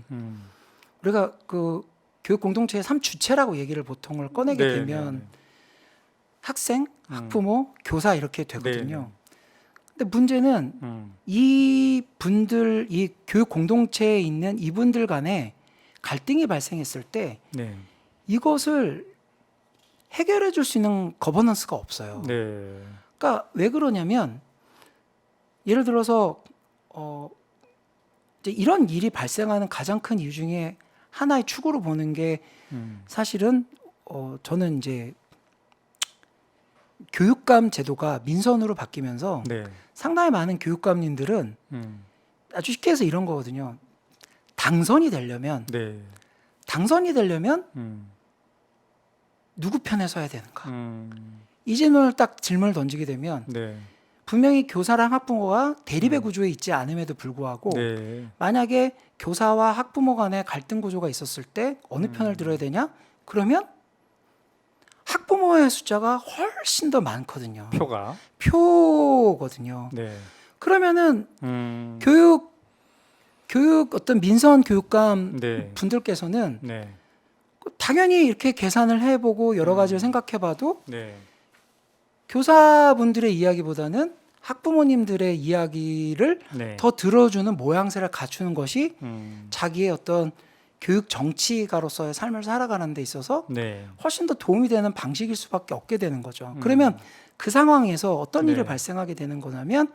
Speaker 1: 우리가 그 교육 공동체의 3주체라고 얘기를 보통을 꺼내게
Speaker 2: 네,
Speaker 1: 되면
Speaker 2: 네, 네.
Speaker 1: 학생, 학부모, 교사 이렇게 되거든요.
Speaker 2: 네.
Speaker 1: 근데 문제는 이 분들, 이 교육 공동체에 있는 이분들 간에 갈등이 발생했을 때
Speaker 2: 네.
Speaker 1: 이것을 해결해 줄 수 있는 거버넌스가 없어요.
Speaker 2: 네.
Speaker 1: 그러니까 왜 그러냐면, 예를 들어서 이제 이런 일이 발생하는 가장 큰 이유 중에 하나의 축으로 보는 게 사실은 저는 이제 교육감 제도가 민선으로 바뀌면서
Speaker 2: 네.
Speaker 1: 상당히 많은 교육감님들은 아주 쉽게 해서 이런 거거든요. 당선이 되려면
Speaker 2: 네.
Speaker 1: 누구 편에 서야 되는가? 이 질문을 딱 질문을 던지게 되면
Speaker 2: 네.
Speaker 1: 분명히 교사랑 학부모가 대립의 구조에 있지 않음에도 불구하고
Speaker 2: 네.
Speaker 1: 만약에 교사와 학부모 간의 갈등 구조가 있었을 때 어느 편을 들어야 되냐? 그러면 학부모의 숫자가 훨씬 더 많거든요. 표거든요.
Speaker 2: 네.
Speaker 1: 그러면은 교육 어떤 민선 교육감
Speaker 2: 네.
Speaker 1: 분들께서는
Speaker 2: 네.
Speaker 1: 당연히 이렇게 계산을 해보고 여러 가지를 생각해봐도
Speaker 2: 네.
Speaker 1: 교사분들의 이야기보다는 학부모님들의 이야기를
Speaker 2: 네.
Speaker 1: 더 들어주는 모양새를 갖추는 것이 자기의 어떤 교육 정치가로서의 삶을 살아가는 데 있어서
Speaker 2: 네.
Speaker 1: 훨씬 더 도움이 되는 방식일 수밖에 없게 되는 거죠. 그러면 그 상황에서 어떤
Speaker 2: 네.
Speaker 1: 일이 발생하게 되는 거냐면,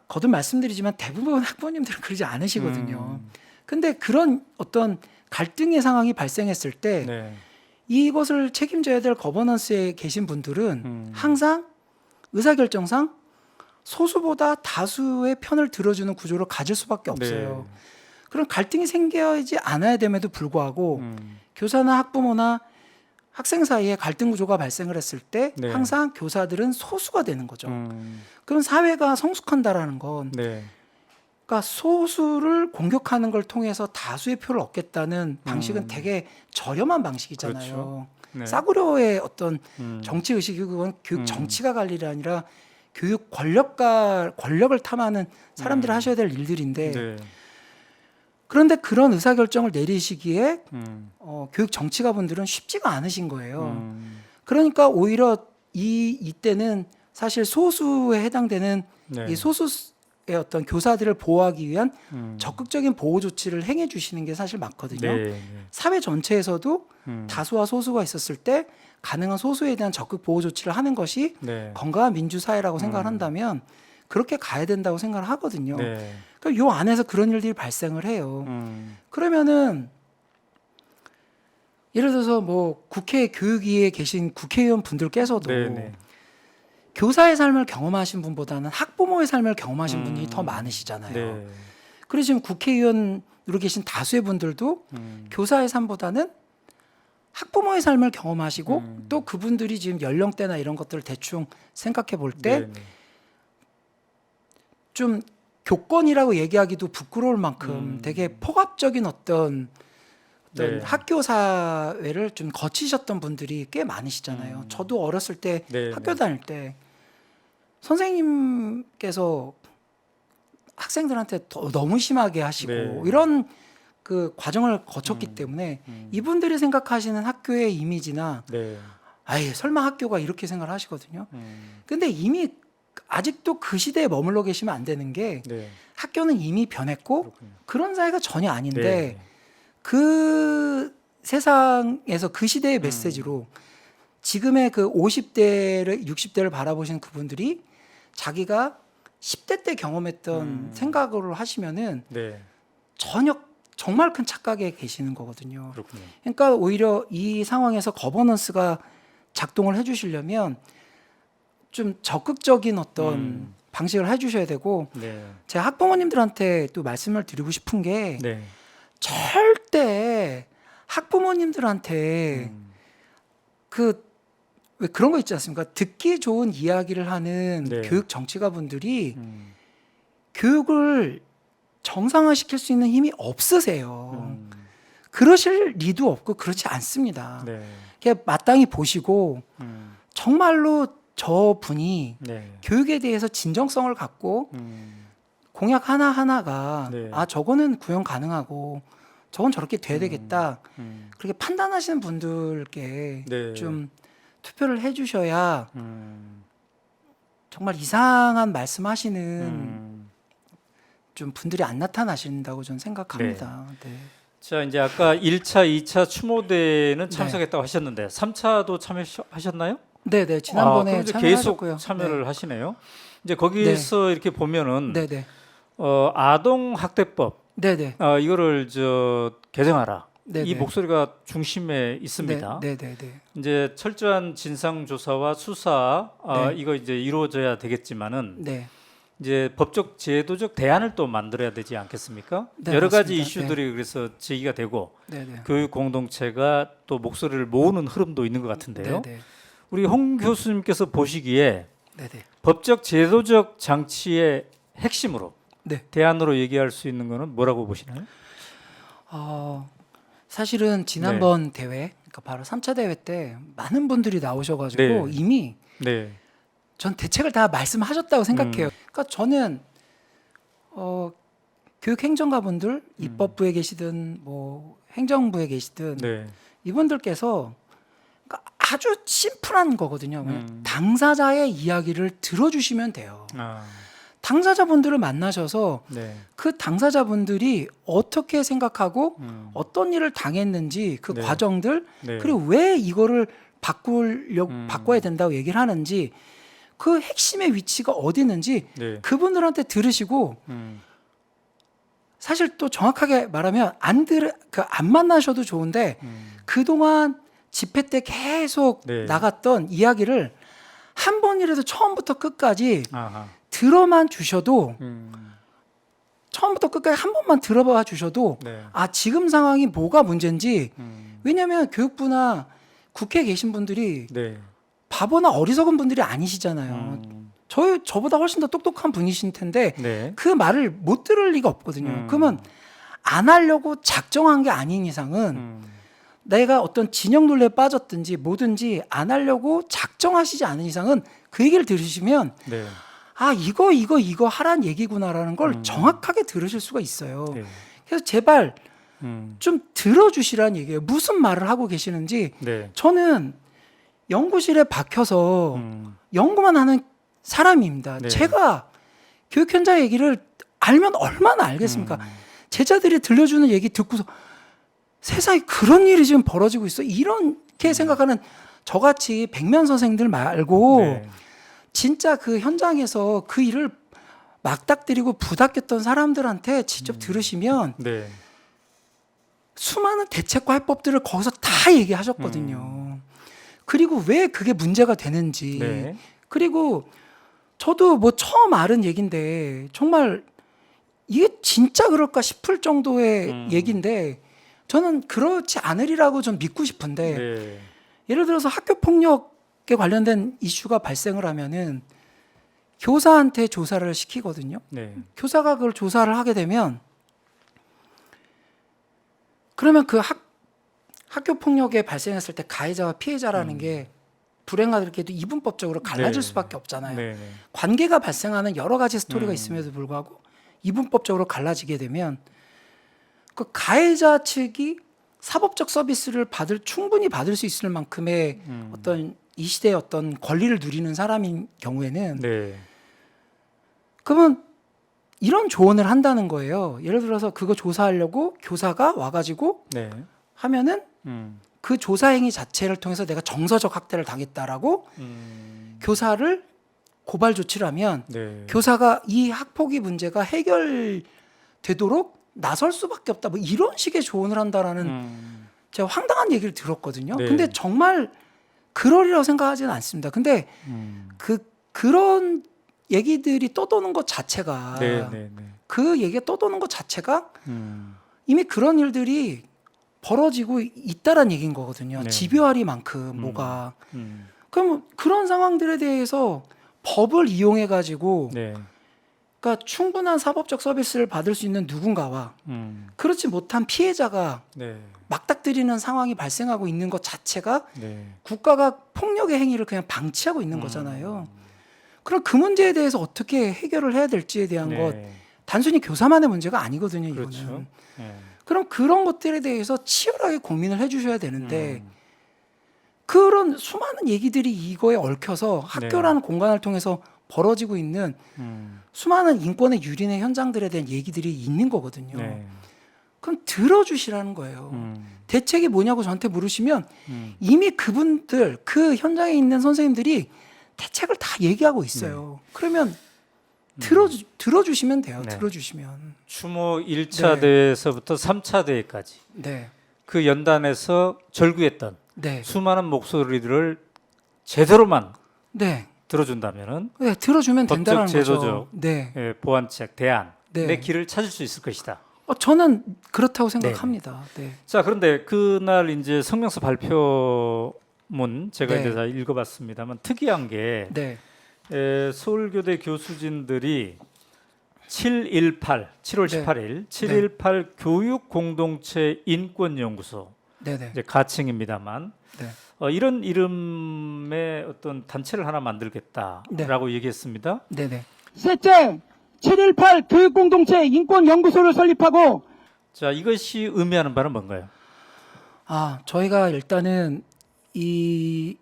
Speaker 1: 거듭 말씀드리지만 대부분 학부모님들은 그러지 않으시거든요. 근데 그런 어떤 갈등의 상황이 발생했을 때
Speaker 2: 네.
Speaker 1: 이것을 책임져야 될 거버넌스에 계신 분들은 항상 의사결정상 소수보다 다수의 편을 들어주는 구조를 가질 수밖에 없어요.
Speaker 2: 네.
Speaker 1: 그런 갈등이 생기지 않아야 됨에도 불구하고
Speaker 2: 음.
Speaker 1: 교사나 학부모나 학생 사이에 갈등 구조가 발생을 했을 때
Speaker 2: 네.
Speaker 1: 항상 교사들은 소수가 되는 거죠.
Speaker 2: 음.
Speaker 1: 그럼 사회가 성숙한다라는 건
Speaker 2: 네.
Speaker 1: 그러니까 소수를 공격하는 걸 통해서 다수의 표를 얻겠다는 방식은 되게 저렴한 방식이잖아요.
Speaker 2: 그렇죠. 네.
Speaker 1: 싸구려의 어떤
Speaker 2: 음.
Speaker 1: 정치 의식이 그건 교육
Speaker 2: 음.
Speaker 1: 정치가 갈 일이 아니라 교육 권력을 탐하는 사람들이 하셔야 될 일들인데
Speaker 2: 네.
Speaker 1: 그런데 그런 의사결정을 내리시기에
Speaker 2: 음.
Speaker 1: 교육 정치가분들은 쉽지가 않으신 거예요.
Speaker 2: 음.
Speaker 1: 그러니까 오히려 이때는 사실 소수에 해당되는
Speaker 2: 네.
Speaker 1: 이 소수의 어떤 교사들을 보호하기 위한
Speaker 2: 음.
Speaker 1: 적극적인 보호 조치를 행해 주시는 게 사실 맞거든요.
Speaker 2: 네. 네.
Speaker 1: 사회 전체에서도
Speaker 2: 음.
Speaker 1: 다수와 소수가 있었을 때 가능한 소수에 대한 적극 보호 조치를 하는 것이
Speaker 2: 네.
Speaker 1: 건강한 민주사회라고 생각을 한다면 그렇게 가야 된다고 생각을 하거든요.
Speaker 2: 네.
Speaker 1: 그러니까 요 안에서 그런 일들이 발생을 해요.
Speaker 2: 음.
Speaker 1: 그러면은 예를 들어서 뭐 국회 교육위에 계신 국회의원 분들께서도
Speaker 2: 네. 네.
Speaker 1: 교사의 삶을 경험하신 분보다는 학부모의 삶을 경험하신 분이 더 많으시잖아요.
Speaker 2: 네.
Speaker 1: 그래서 지금 국회의원으로 계신 다수의 분들도 교사의 삶보다는 학부모의 삶을 경험하시고 또 그분들이 지금 연령대나 이런 것들을 대충 생각해 볼 때
Speaker 2: 네. 네.
Speaker 1: 좀 교권이라고 얘기하기도 부끄러울 만큼 되게 폭압적인 어떤
Speaker 2: 네.
Speaker 1: 학교 사회를 좀 거치셨던 분들이 꽤 많으시잖아요. 저도 어렸을 때
Speaker 2: 네,
Speaker 1: 학교
Speaker 2: 네.
Speaker 1: 다닐 때 선생님께서 학생들한테 너무 심하게 하시고
Speaker 2: 네.
Speaker 1: 이런 그 과정을 거쳤기 때문에 이분들이 생각하시는 학교의 이미지나
Speaker 2: 네.
Speaker 1: 아예 설마 학교가 이렇게 생각을 하시거든요.
Speaker 2: 음.
Speaker 1: 근데 이미 아직도 그 시대에 머물러 계시면 안 되는 게
Speaker 2: 네.
Speaker 1: 학교는 이미 변했고
Speaker 2: 그렇군요.
Speaker 1: 그런 사회가 전혀 아닌데
Speaker 2: 네.
Speaker 1: 그 세상에서 그 시대의 메시지로 지금의 그 50대를 60대를 바라보시는 그분들이 자기가 10대 때 경험했던 생각으로 하시면은
Speaker 2: 네.
Speaker 1: 전혀 정말 큰 착각에 계시는 거거든요.
Speaker 2: 그렇군요.
Speaker 1: 그러니까 오히려 이 상황에서 거버넌스가 작동을 해주시려면 좀 적극적인 어떤 방식을 해주셔야 되고
Speaker 2: 네.
Speaker 1: 제가 학부모님들한테 또 말씀을 드리고 싶은 게
Speaker 2: 네.
Speaker 1: 절대 학부모님들한테 왜 그런 거 있지 않습니까? 듣기 좋은 이야기를 하는
Speaker 2: 네.
Speaker 1: 교육 정치가분들이 교육을 정상화시킬 수 있는 힘이 없으세요. 그러실 리도 없고 그렇지 않습니다.
Speaker 2: 네.
Speaker 1: 그냥 마땅히 보시고
Speaker 2: 음.
Speaker 1: 정말로 저 분이
Speaker 2: 네.
Speaker 1: 교육에 대해서 진정성을 갖고
Speaker 2: 음.
Speaker 1: 공약 하나하나가
Speaker 2: 네.
Speaker 1: 아 저거는 구현 가능하고 저건 저렇게 돼야 되겠다 그렇게 판단하시는 분들께
Speaker 2: 네.
Speaker 1: 좀 투표를 해주셔야
Speaker 2: 음.
Speaker 1: 정말 이상한 말씀하시는 좀 분들이 안 나타나신다고 저는 생각합니다. 네.
Speaker 2: 자, 이제 아까 1차, 2차 추모대는 참석했다고 하셨는데 3차도 참여하셨나요?
Speaker 1: 네, 지난번에
Speaker 2: 그럼 이제
Speaker 1: 참여하셨고요.
Speaker 2: 계속 참여를 하시네요. 이제 거기서 이렇게 보면은
Speaker 1: 네, 네,
Speaker 2: 아동 학대법
Speaker 1: 네, 네,
Speaker 2: 이거를 개정하라.
Speaker 1: 네,
Speaker 2: 이
Speaker 1: 네.
Speaker 2: 목소리가 중심에 있습니다.
Speaker 1: 네, 네, 네,
Speaker 2: 이제 철저한 진상 조사와 수사
Speaker 1: 네.
Speaker 2: 이거 이제 이루어져야 되겠지만은
Speaker 1: 네,
Speaker 2: 이제 법적 제도적 대안을 또 만들어야 되지 않겠습니까?
Speaker 1: 네,
Speaker 2: 여러 가지
Speaker 1: 맞습니다.
Speaker 2: 이슈들이 그래서 제기가 되고
Speaker 1: 네, 네,
Speaker 2: 교육 공동체가 또 목소리를 모으는 흐름도 있는 것 같은데요.
Speaker 1: 네, 네,
Speaker 2: 우리 홍 교수님께서 보시기에
Speaker 1: 네, 네.
Speaker 2: 법적 제도적 장치의 핵심으로
Speaker 1: 네.
Speaker 2: 대안으로 얘기할 수 있는 거는 뭐라고 보시나요?
Speaker 1: 사실은 지난번 대회, 그러니까 바로 3차 대회 때 많은 분들이 나오셔가지고
Speaker 2: 네.
Speaker 1: 이미
Speaker 2: 네.
Speaker 1: 전 대책을 다 말씀하셨다고 생각해요. 그러니까 저는 교육행정가분들, 입법부에 계시든 뭐 행정부에 계시든
Speaker 2: 네.
Speaker 1: 이분들께서 그러니까 아주 심플한 거거든요. 당사자의 이야기를 들어주시면 돼요. 당사자분들을 만나셔서
Speaker 2: 네.
Speaker 1: 그 당사자분들이 어떻게 생각하고 어떤 일을 당했는지 그
Speaker 2: 네.
Speaker 1: 과정들
Speaker 2: 네.
Speaker 1: 그리고 왜 이거를 바꿔야 된다고 얘기를 하는지 그 핵심의 위치가 어디 있는지
Speaker 2: 네.
Speaker 1: 그분들한테 들으시고 사실 또 정확하게 말하면 안 만나셔도 좋은데 그동안 집회 때 계속
Speaker 2: 네.
Speaker 1: 나갔던 이야기를 한 번이라도 처음부터 끝까지
Speaker 2: 아하.
Speaker 1: 들어만 주셔도 처음부터 끝까지 한 번만 들어봐 주셔도
Speaker 2: 네.
Speaker 1: 아 지금 상황이 뭐가 문제인지
Speaker 2: 음.
Speaker 1: 왜냐하면 교육부나 국회에 계신 분들이
Speaker 2: 네.
Speaker 1: 바보나 어리석은 분들이 아니시잖아요.
Speaker 2: 음.
Speaker 1: 저보다 훨씬 더 똑똑한 분이신 텐데
Speaker 2: 네.
Speaker 1: 그 말을 못 들을 리가 없거든요. 그러면 안 하려고 작정한 게 아닌 이상은
Speaker 2: 음.
Speaker 1: 내가 어떤 진영 논리에 빠졌든지 뭐든지 안 하려고 작정하시지 않은 이상은 그 얘기를 들으시면
Speaker 2: 네.
Speaker 1: 아 이거 하란 얘기구나라는 걸 정확하게 들으실 수가 있어요.
Speaker 2: 네.
Speaker 1: 그래서 제발
Speaker 2: 음.
Speaker 1: 좀 들어주시라는 얘기예요. 무슨 말을 하고 계시는지
Speaker 2: 네.
Speaker 1: 저는 연구실에 박혀서 연구만 하는 사람입니다.
Speaker 2: 네.
Speaker 1: 제가 교육 현장 얘기를 알면 얼마나 알겠습니까? 제자들이 들려주는 얘기 듣고서 세상에 그런 일이 지금 벌어지고 있어. 이렇게 생각하는 저같이 백면 선생들 말고
Speaker 2: 네.
Speaker 1: 진짜 그 현장에서 그 일을 막닥뜨리고 부닥겼던 사람들한테 직접 들으시면
Speaker 2: 네.
Speaker 1: 수많은 대책과 해법들을 거기서 다 얘기하셨거든요. 그리고 왜 그게 문제가 되는지.
Speaker 2: 네.
Speaker 1: 그리고 저도 뭐 처음 알은 얘기인데 정말 이게 진짜 그럴까 싶을 정도의 얘기인데 저는 그렇지 않으리라고 좀 믿고 싶은데
Speaker 2: 네.
Speaker 1: 예를 들어서 학교 폭력에 관련된 이슈가 발생을 하면은 교사한테 조사를 시키거든요.
Speaker 2: 네.
Speaker 1: 교사가 그걸 조사를 하게 되면 그러면 그 학교 폭력에 발생했을 때 가해자와 피해자라는 게 불행하게도 이분법적으로 갈라질
Speaker 2: 네.
Speaker 1: 수밖에 없잖아요.
Speaker 2: 네. 네.
Speaker 1: 관계가 발생하는 여러 가지 스토리가 있음에도 불구하고 이분법적으로 갈라지게 되면 그 가해자 측이 사법적 서비스를 충분히 받을 수 있을 만큼의 어떤 이 시대의 어떤 권리를 누리는 사람인 경우에는
Speaker 2: 네.
Speaker 1: 그러면 이런 조언을 한다는 거예요. 예를 들어서 그거 조사하려고 교사가 와가지고
Speaker 2: 네.
Speaker 1: 하면은
Speaker 2: 음.
Speaker 1: 그 조사 행위 자체를 통해서 내가 정서적 학대를 당했다라고 교사를 고발 조치를 하면
Speaker 2: 네.
Speaker 1: 교사가 이 학폭위 문제가 해결되도록 나설 수밖에 없다. 뭐 이런 식의 조언을 한다라는 제가 황당한 얘기를 들었거든요.
Speaker 2: 네.
Speaker 1: 근데 정말 그러리라고 생각하지는 않습니다. 근데 그런 얘기들이 떠도는 것 자체가
Speaker 2: 네. 네. 네.
Speaker 1: 그 얘기가 떠도는 것 자체가
Speaker 2: 음.
Speaker 1: 이미 그런 일들이 벌어지고 있다란 얘기인 거거든요.
Speaker 2: 네.
Speaker 1: 집요하리만큼 뭐가
Speaker 2: 음.
Speaker 1: 그럼 그런 상황들에 대해서 법을 이용해 가지고
Speaker 2: 네.
Speaker 1: 그러니까 충분한 사법적 서비스를 받을 수 있는 누군가와 그렇지 못한 피해자가
Speaker 2: 네.
Speaker 1: 막닥뜨리는 상황이 발생하고 있는 것 자체가
Speaker 2: 네.
Speaker 1: 국가가 폭력의 행위를 그냥 방치하고 있는 거잖아요. 그럼 그 문제에 대해서 어떻게 해결을 해야 될지에 대한
Speaker 2: 네.
Speaker 1: 것 단순히 교사만의 문제가 아니거든요. 이거는.
Speaker 2: 그렇죠. 네.
Speaker 1: 그럼 그런 것들에 대해서 치열하게 고민을 해주셔야 되는데 그런 수많은 얘기들이 이거에 얽혀서 학교라는 공간을 통해서 벌어지고 있는 수많은 인권의 유린의 현장들에 대한 얘기들이 있는 거거든요.
Speaker 2: 네.
Speaker 1: 그럼 들어주시라는 거예요. 대책이 뭐냐고 저한테 물으시면 이미 그분들 그 현장에 있는 선생님들이 대책을 다 얘기하고 있어요. 그러면 들어주시면 돼요.
Speaker 2: 네.
Speaker 1: 들어주시면.
Speaker 2: 추모 1차
Speaker 1: 네.
Speaker 2: 대회에서부터 3차 대회까지
Speaker 1: 네.
Speaker 2: 그 연단에서 절규했던
Speaker 1: 네.
Speaker 2: 수많은 목소리들을 제대로만
Speaker 1: 네.
Speaker 2: 들어준다면은
Speaker 1: 네. 들어주면
Speaker 2: 법적,
Speaker 1: 된다는 거죠.
Speaker 2: 제도적
Speaker 1: 네.
Speaker 2: 보완책, 대안의
Speaker 1: 네.
Speaker 2: 길을 찾을 수 있을 것이다.
Speaker 1: 저는 그렇다고 생각합니다. 네.
Speaker 2: 자, 그런데 그날 이제 성명서 발표문 제가
Speaker 1: 네.
Speaker 2: 이제 다 읽어봤습니다만 특이한 게
Speaker 1: 네.
Speaker 2: 서울교대 교수진들이 7월
Speaker 1: 네.
Speaker 2: 18일 7.18 교육공동체 인권연구소
Speaker 1: 네네.
Speaker 2: 이제 가칭입니다만
Speaker 1: 네.
Speaker 2: 이런 이름의 어떤 단체를 하나 만들겠다라고 얘기했습니다.
Speaker 1: 네네.
Speaker 3: 셋째, 7.18 교육공동체 인권연구소를 설립하고
Speaker 2: 자, 이것이 의미하는 바는 뭔가요?
Speaker 1: 저희가 일단은 이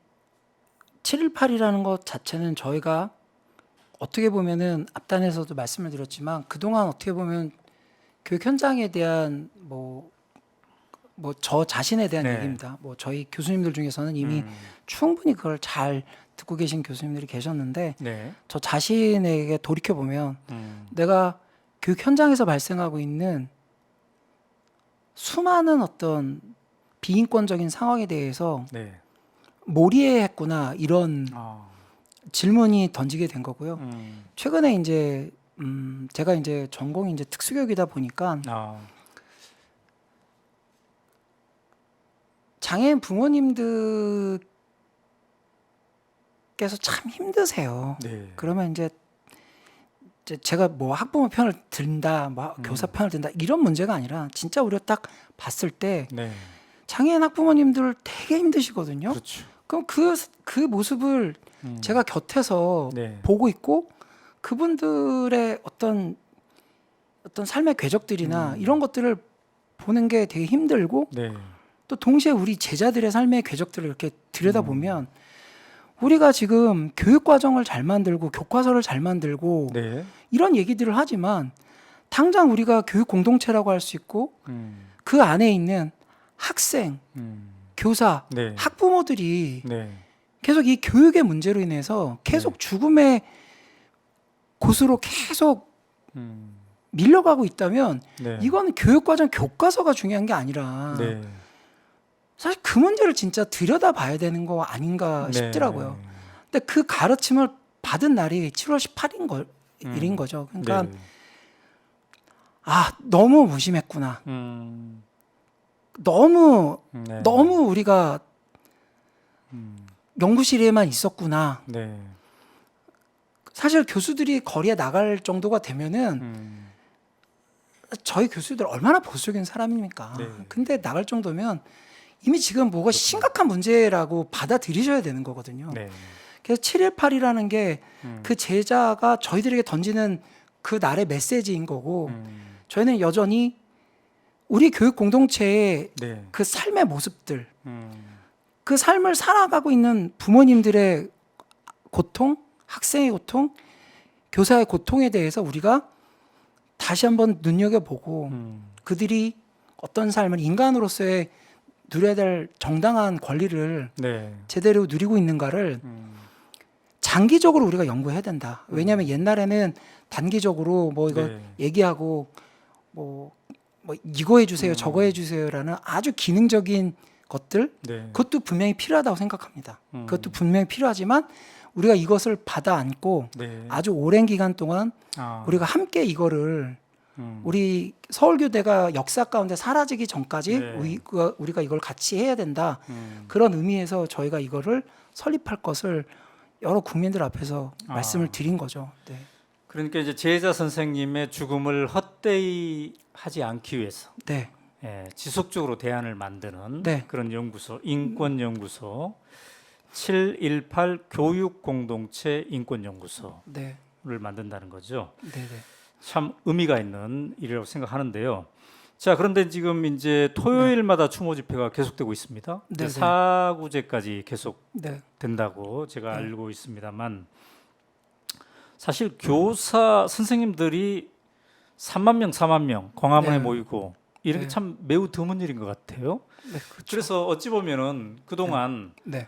Speaker 1: 7.18이라는 것 자체는 저희가 어떻게 보면은 앞단에서도 말씀을 드렸지만 그동안 어떻게 보면 교육 현장에 대한 뭐 저 자신에 대한
Speaker 2: 네.
Speaker 1: 얘기입니다. 뭐 저희 교수님들 중에서는 이미 충분히 그걸 잘 듣고 계신 교수님들이 계셨는데
Speaker 2: 네.
Speaker 1: 저 자신에게 돌이켜 보면 내가 교육 현장에서 발생하고 있는 수많은 어떤 비인권적인 상황에 대해서
Speaker 2: 네.
Speaker 1: 몰이했구나 이런 질문이 던지게 된 거고요. 최근에 이제 제가 이제 전공이 이제 특수교육이다 보니까
Speaker 2: 아,
Speaker 1: 장애인 부모님들께서 참 힘드세요.
Speaker 2: 네.
Speaker 1: 그러면 이제 제가 뭐 학부모 편을 든다, 뭐 교사 편을 든다 이런 문제가 아니라 진짜 우리가 딱 봤을 때
Speaker 2: 네.
Speaker 1: 장애인 학부모님들 되게 힘드시거든요.
Speaker 2: 그렇죠.
Speaker 1: 그럼 그 모습을 제가 곁에서
Speaker 2: 네.
Speaker 1: 보고 있고 그분들의 어떤 삶의 궤적들이나 이런 것들을 보는 게 되게 힘들고
Speaker 2: 네.
Speaker 1: 또 동시에 우리 제자들의 삶의 궤적들을 이렇게 들여다보면 우리가 지금 교육 과정을 잘 만들고 교과서를 잘 만들고
Speaker 2: 네.
Speaker 1: 이런 얘기들을 하지만 당장 우리가 교육 공동체라고 할 수 있고
Speaker 2: 음.
Speaker 1: 그 안에 있는 학생, 교사,
Speaker 2: 네.
Speaker 1: 학부모들이
Speaker 2: 네.
Speaker 1: 계속 이 교육의 문제로 인해서 계속 죽음의 곳으로 계속
Speaker 2: 음.
Speaker 1: 밀려가고 있다면
Speaker 2: 네.
Speaker 1: 이건 교육과정 교과서가 중요한 게 아니라
Speaker 2: 네.
Speaker 1: 사실 그 문제를 진짜 들여다봐야 되는 거 아닌가
Speaker 2: 네.
Speaker 1: 싶더라고요. 근데 그 가르침을 받은 날이 7월 18일 일인 거죠. 그러니까
Speaker 2: 네.
Speaker 1: 아 너무 무심했구나.
Speaker 2: 음.
Speaker 1: 너무
Speaker 2: 네.
Speaker 1: 너무 우리가
Speaker 2: 음.
Speaker 1: 연구실에만 있었구나.
Speaker 2: 네.
Speaker 1: 사실 교수들이 거리에 나갈 정도가 되면은 저희 교수들 얼마나 보수적인 사람입니까?
Speaker 2: 네.
Speaker 1: 근데 나갈 정도면 이미 지금 뭐가 심각한 문제라고 받아들이셔야 되는 거거든요.
Speaker 2: 네.
Speaker 1: 그래서 7.18이라는 게 그 제자가 저희들에게 던지는 그 날의 메시지인 거고 저희는 여전히 우리 교육 공동체의
Speaker 2: 네.
Speaker 1: 그 삶의 모습들,
Speaker 2: 음.
Speaker 1: 그 삶을 살아가고 있는 부모님들의 고통, 학생의 고통, 교사의 고통에 대해서 우리가 다시 한번 눈여겨보고 그들이 어떤 삶을 인간으로서의 누려야 될 정당한 권리를
Speaker 2: 네.
Speaker 1: 제대로 누리고 있는가를 장기적으로 우리가 연구해야 된다. 왜냐하면 옛날에는 단기적으로 뭐 이거
Speaker 2: 네.
Speaker 1: 얘기하고 뭐 이거 해주세요, 저거 해주세요라는 아주 기능적인 것들
Speaker 2: 네.
Speaker 1: 그것도 분명히 필요하다고 생각합니다. 그것도 분명히 필요하지만 우리가 이것을 받아 안고
Speaker 2: 네.
Speaker 1: 아주 오랜 기간 동안
Speaker 2: 아.
Speaker 1: 우리가 함께 이거를
Speaker 2: 음.
Speaker 1: 우리 서울교대가 역사 가운데 사라지기 전까지
Speaker 2: 네.
Speaker 1: 우리가 이걸 같이 해야 된다.
Speaker 2: 음.
Speaker 1: 그런 의미에서 저희가 이거를 설립할 것을 여러 국민들 앞에서 말씀을 드린 거죠. 네.
Speaker 2: 그러니까 이제 제자 선생님의 죽음을 헛되이 하지 않기 위해서
Speaker 1: 네.
Speaker 2: 지속적으로 대안을 만드는
Speaker 1: 네.
Speaker 2: 그런 연구소, 인권연구소 718 교육공동체 인권연구소를
Speaker 1: 네.
Speaker 2: 만든다는 거죠.
Speaker 1: 네. 네.
Speaker 2: 참 의미가 있는 일이라고 생각하는데요. 자, 그런데 지금 이제 토요일마다 추모 집회가 계속되고 있습니다.
Speaker 1: 네, 네.
Speaker 2: 4구제까지 계속
Speaker 1: 네.
Speaker 2: 된다고 제가
Speaker 1: 네.
Speaker 2: 알고 있습니다만 사실 교사 선생님들이 3만 명, 4만 명 광화문에
Speaker 1: 네.
Speaker 2: 모이고 이렇게
Speaker 1: 네.
Speaker 2: 참 매우 드문 일인 것 같아요.
Speaker 1: 네. 그렇죠.
Speaker 2: 그래서 어찌 보면은 그동안
Speaker 1: 네.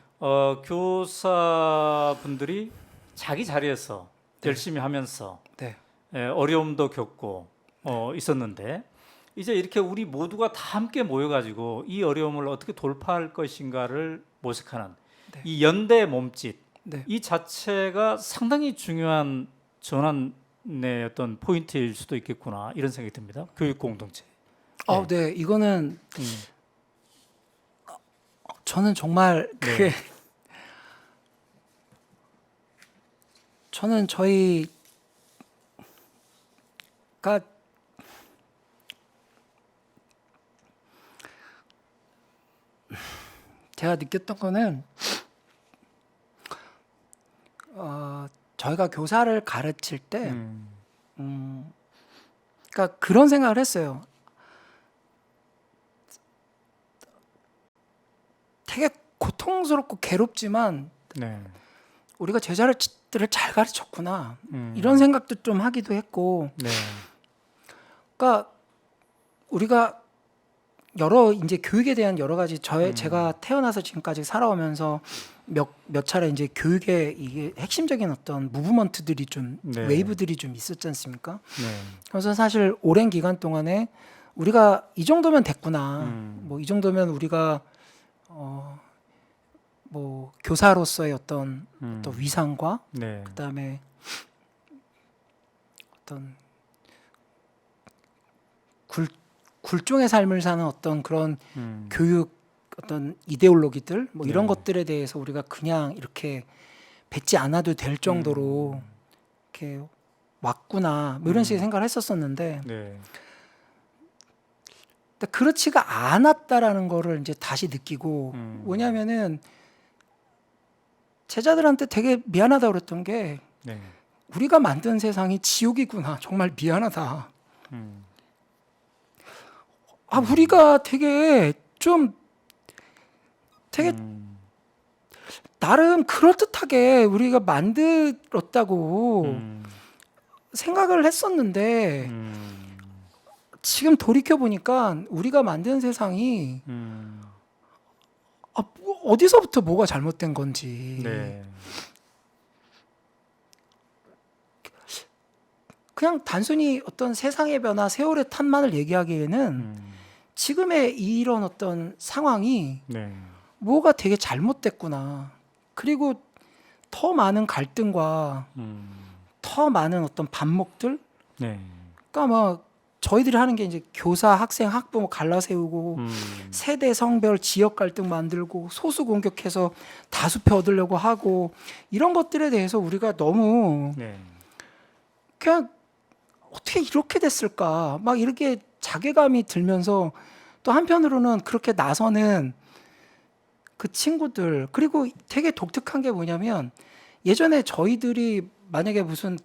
Speaker 2: 교사분들이 자기 자리에서
Speaker 1: 네.
Speaker 2: 열심히 하면서
Speaker 1: 네.
Speaker 2: 어려움도 겪고 있었는데 이제 이렇게 우리 모두가 다 함께 모여가지고 이 어려움을 어떻게 돌파할 것인가를 모색하는
Speaker 1: 네.
Speaker 2: 이 연대의 몸짓
Speaker 1: 네.
Speaker 2: 이 자체가 상당히 중요한 전환의 어떤 포인트일 수도 있겠구나 이런 생각이 듭니다. 교육 공동체.
Speaker 1: 네. 이거는 저는 정말 그게 저는 저희가 제가 느꼈던 거는 저희가 교사를 가르칠 때 그러니까 그런 생각을 했어요. 되게 고통스럽고 괴롭지만
Speaker 2: 네.
Speaker 1: 우리가 제자들을 잘 가르쳤구나 이런 생각도 좀 하기도 했고,
Speaker 2: 네.
Speaker 1: 그러니까 우리가 이제 교육에 대한 여러 가지 제가 태어나서 지금까지 살아오면서 몇 차례 이제 교육의 이게 핵심적인 어떤 무브먼트들이 좀
Speaker 2: 네.
Speaker 1: 웨이브들이 좀 있었지 않습니까?
Speaker 2: 네.
Speaker 1: 그래서 사실 오랜 기간 동안에 우리가 이 정도면 됐구나, 뭐 이 정도면 우리가 뭐 교사로서의 어떤 또 위상과
Speaker 2: 네.
Speaker 1: 그다음에 어떤 굴종의 삶을 사는 어떤 그런 교육 어떤 이데올로기들 뭐 이런
Speaker 2: 네.
Speaker 1: 것들에 대해서 우리가 그냥 이렇게 뱉지 않아도 될 정도로 이렇게 왔구나 뭐 이런 식의 생각을 했었었는데
Speaker 2: 네.
Speaker 1: 근데 그렇지가 않았다라는 거를 이제 다시 느끼고 뭐냐면은 제자들한테 되게 미안하다고 그랬던 게
Speaker 2: 네.
Speaker 1: 우리가 만든 세상이 지옥이구나 정말 미안하다. 아 우리가 되게 좀 되게 나름 그럴듯하게 우리가 만들었다고 생각을 했었는데 지금 돌이켜 보니까 우리가 만든 세상이 뭐 어디서부터 뭐가 잘못된 건지
Speaker 2: 네.
Speaker 1: 그냥 단순히 어떤 세상의 변화, 세월의 탓만을 얘기하기에는 지금의 이런 어떤 상황이
Speaker 2: 네.
Speaker 1: 뭐가 되게 잘못됐구나. 그리고 더 많은 갈등과 더 많은 어떤 반목들.
Speaker 2: 네.
Speaker 1: 그러니까 뭐 저희들이 하는 게 이제 교사, 학생, 학부모 갈라세우고 세대 성별, 지역 갈등 만들고 소수 공격해서 다수표 얻으려고 하고 이런 것들에 대해서 우리가 너무
Speaker 2: 네.
Speaker 1: 그냥 어떻게 이렇게 됐을까 막 이렇게 자괴감이 들면서 또 한편으로는 그렇게 나서는 그 친구들 그리고 되게 독특한 게 뭐냐면 예전에 저희들이 만약에 무슨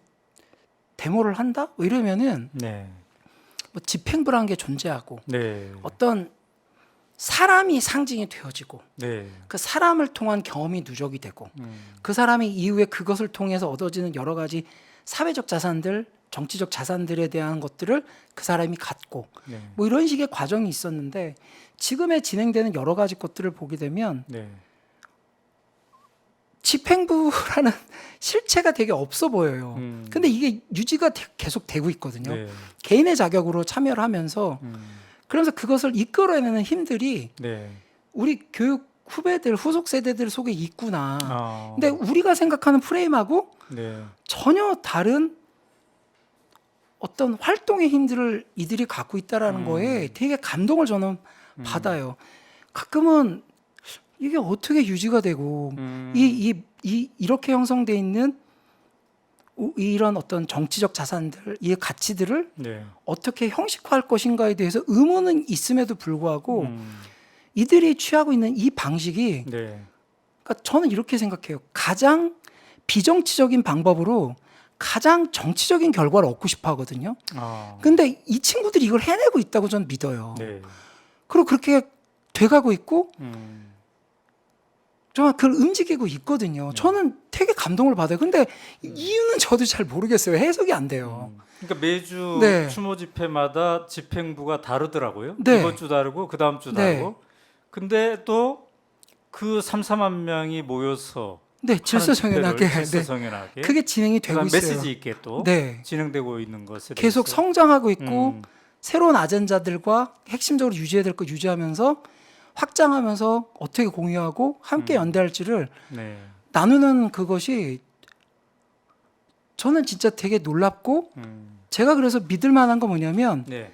Speaker 1: 데모를 한다 뭐 이러면은
Speaker 2: 네.
Speaker 1: 뭐 집행부라는 게 존재하고
Speaker 2: 네.
Speaker 1: 어떤 사람이 상징이 되어지고
Speaker 2: 네.
Speaker 1: 그 사람을 통한 경험이 누적이 되고 그 사람이 이후에 그것을 통해서 얻어지는 여러 가지 사회적 자산들 정치적 자산들에 대한 것들을 그 사람이 갖고
Speaker 2: 네.
Speaker 1: 뭐 이런 식의 과정이 있었는데 지금에 진행되는 여러 가지 것들을 보게 되면
Speaker 2: 네.
Speaker 1: 집행부라는 실체가 되게 없어 보여요. 근데 이게 유지가 계속 되고 있거든요.
Speaker 2: 네.
Speaker 1: 개인의 자격으로 참여를 하면서 그러면서 그것을 이끌어내는 힘들이
Speaker 2: 네.
Speaker 1: 우리 교육 후배들 후속 세대들 속에 있구나.
Speaker 2: 아.
Speaker 1: 근데 우리가 생각하는 프레임하고
Speaker 2: 네.
Speaker 1: 전혀 다른 어떤 활동의 힘들을 이들이 갖고 있다라는 거에 되게 감동을 저는 받아요. 가끔은 이게 어떻게 유지가 되고 이렇게 형성돼 있는 이런 어떤 정치적 자산들, 이 가치들을
Speaker 2: 네.
Speaker 1: 어떻게 형식화할 것인가에 대해서 의문은 있음에도 불구하고 이들이 취하고 있는 이 방식이
Speaker 2: 네.
Speaker 1: 그러니까 저는 이렇게 생각해요. 가장 비정치적인 방법으로 가장 정치적인 결과를 얻고 싶어 하거든요.
Speaker 2: 아.
Speaker 1: 근데 이 친구들이 이걸 해내고 있다고 저는 믿어요.
Speaker 2: 네.
Speaker 1: 그리고 그렇게 돼가고 있고 정말 그걸 움직이고 있거든요. 저는 되게 감동을 받아요. 근데 이유는 저도 잘 모르겠어요. 해석이 안 돼요.
Speaker 2: 그러니까 매주
Speaker 1: 네.
Speaker 2: 추모 집회마다 집행부가 다르더라고요.
Speaker 1: 네.
Speaker 2: 이번 주 다르고 그 다음 주
Speaker 1: 네.
Speaker 2: 다르고. 근데 또 그 3-4만 명이 모여서
Speaker 1: 네, 질서정연하게. 네.
Speaker 2: 질서정연하게.
Speaker 1: 그게 진행이 되고
Speaker 2: 그다음
Speaker 1: 있어요.
Speaker 2: 메시지 있게 또
Speaker 1: 네.
Speaker 2: 진행되고 있는 것에
Speaker 1: 계속
Speaker 2: 대해서.
Speaker 1: 성장하고 있고
Speaker 2: 음.
Speaker 1: 새로운 아젠다들과 핵심적으로 유지해야 될 거 유지하면서 확장하면서 어떻게 공유하고 함께 연대할지를
Speaker 2: 네.
Speaker 1: 나누는 그것이 저는 진짜 되게 놀랍고 제가 그래서 믿을 만한 거 뭐냐면
Speaker 2: 네.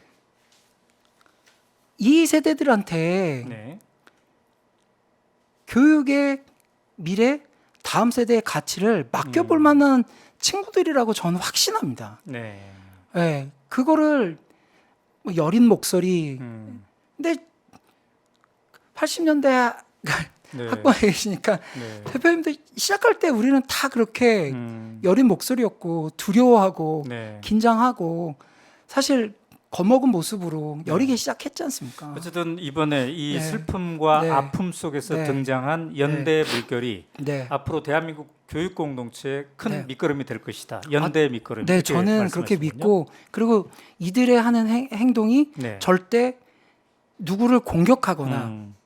Speaker 1: 이 세대들한테
Speaker 2: 네.
Speaker 1: 교육의 미래, 다음 세대의 가치를 맡겨볼 만한 친구들이라고 저는 확신합니다.
Speaker 2: 네.
Speaker 1: 네, 그거를 뭐 여린 목소리. 근데 80년대
Speaker 2: 네.
Speaker 1: 학번에 계시니까
Speaker 2: 네.
Speaker 1: 대표님들 시작할 때 우리는 다 그렇게 여린 목소리였고 두려워하고
Speaker 2: 네.
Speaker 1: 긴장하고 사실 겁먹은 모습으로 여리게 시작했지 않습니까?
Speaker 2: 어쨌든 이번에 이
Speaker 1: 네.
Speaker 2: 슬픔과
Speaker 1: 네.
Speaker 2: 아픔 속에서
Speaker 1: 네.
Speaker 2: 등장한 연대 물결이
Speaker 1: 네.
Speaker 2: 앞으로 대한민국 교육 공동체의 큰
Speaker 1: 네.
Speaker 2: 밑거름이 될 것이다. 연대 밑거름.
Speaker 1: 네,
Speaker 2: 이렇게
Speaker 1: 저는 그렇게
Speaker 2: 말씀하시는군요.
Speaker 1: 믿고 그리고 이들의 하는 행동이
Speaker 2: 네.
Speaker 1: 절대 누구를 공격하거나
Speaker 2: 음.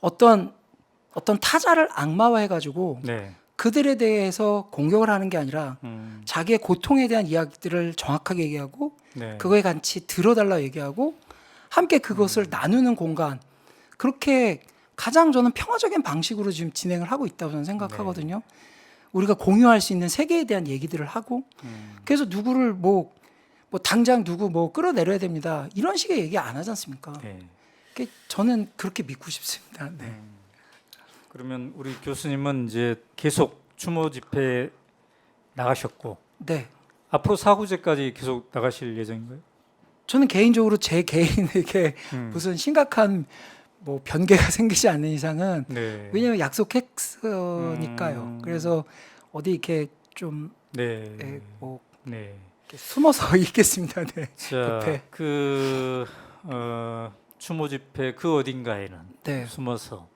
Speaker 1: 어떤 타자를 악마화해가지고
Speaker 2: 네.
Speaker 1: 그들에 대해서 공격을 하는 게 아니라 자기의 고통에 대한 이야기들을 정확하게 얘기하고
Speaker 2: 네.
Speaker 1: 그거에 같이 들어달라 얘기하고 함께 그것을 나누는 공간 그렇게 가장 저는 평화적인 방식으로 지금 진행을 하고 있다고 저는 생각하거든요. 우리가 공유할 수 있는 세계에 대한 얘기들을 하고 그래서 누구를 뭐 뭐 당장 누구 뭐 끌어내려야 됩니다. 이런 식의 얘기 안 하지 않습니까?
Speaker 2: 네.
Speaker 1: 저는 그렇게 믿고 싶습니다. 네.
Speaker 2: 그러면 우리 교수님은 이제 계속 추모 집회 나가셨고
Speaker 1: 네.
Speaker 2: 앞으로 사후제까지 계속 나가실 예정인가요?
Speaker 1: 저는 개인적으로 제 개인에게 무슨 심각한 뭐 변개가 생기지 않는 이상은
Speaker 2: 네.
Speaker 1: 왜냐하면 약속했으니까요. 그래서 어디 이렇게 좀
Speaker 2: 네.
Speaker 1: 뭐
Speaker 2: 네.
Speaker 1: 이렇게 숨어서 있겠습니다. 네.
Speaker 2: 자,
Speaker 1: 급해.
Speaker 2: 추모 집회 그 어딘가에는
Speaker 1: 네.
Speaker 2: 숨어서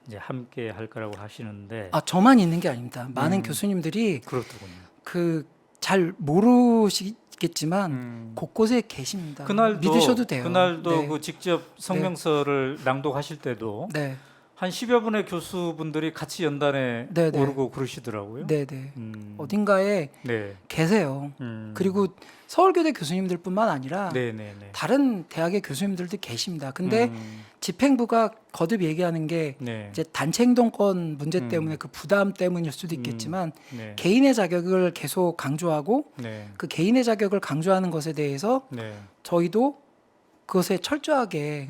Speaker 2: 이제 함께 할 거라고 하시는데
Speaker 1: 아 저만 있는 게 아닙니다. 많은 교수님들이
Speaker 2: 그렇더군요.
Speaker 1: 그 잘 모르시겠지만 곳곳에 계십니다.
Speaker 2: 그날도
Speaker 1: 믿으셔도 돼요.
Speaker 2: 그날도
Speaker 1: 네.
Speaker 2: 그 직접 성명서를 낭독하실 때도
Speaker 1: 네.
Speaker 2: 한 10여 분의 교수분들이 같이 연단에
Speaker 1: 네, 네.
Speaker 2: 오르고 그러시더라고요.
Speaker 1: 네, 네.
Speaker 2: 음,
Speaker 1: 어딘가에
Speaker 2: 네.
Speaker 1: 계세요. 그리고 서울교대 교수님들뿐만 아니라
Speaker 2: 네, 네, 네.
Speaker 1: 다른 대학의 교수님들도 계십니다. 근데 집행부가 거듭 얘기하는 게
Speaker 2: 네.
Speaker 1: 이제 단체 행동권 문제 때문에 그 부담 때문일 수도 있겠지만
Speaker 2: 네.
Speaker 1: 개인의 자격을 계속 강조하고
Speaker 2: 네.
Speaker 1: 그 개인의 자격을 강조하는 것에 대해서
Speaker 2: 네.
Speaker 1: 저희도 그것에 철저하게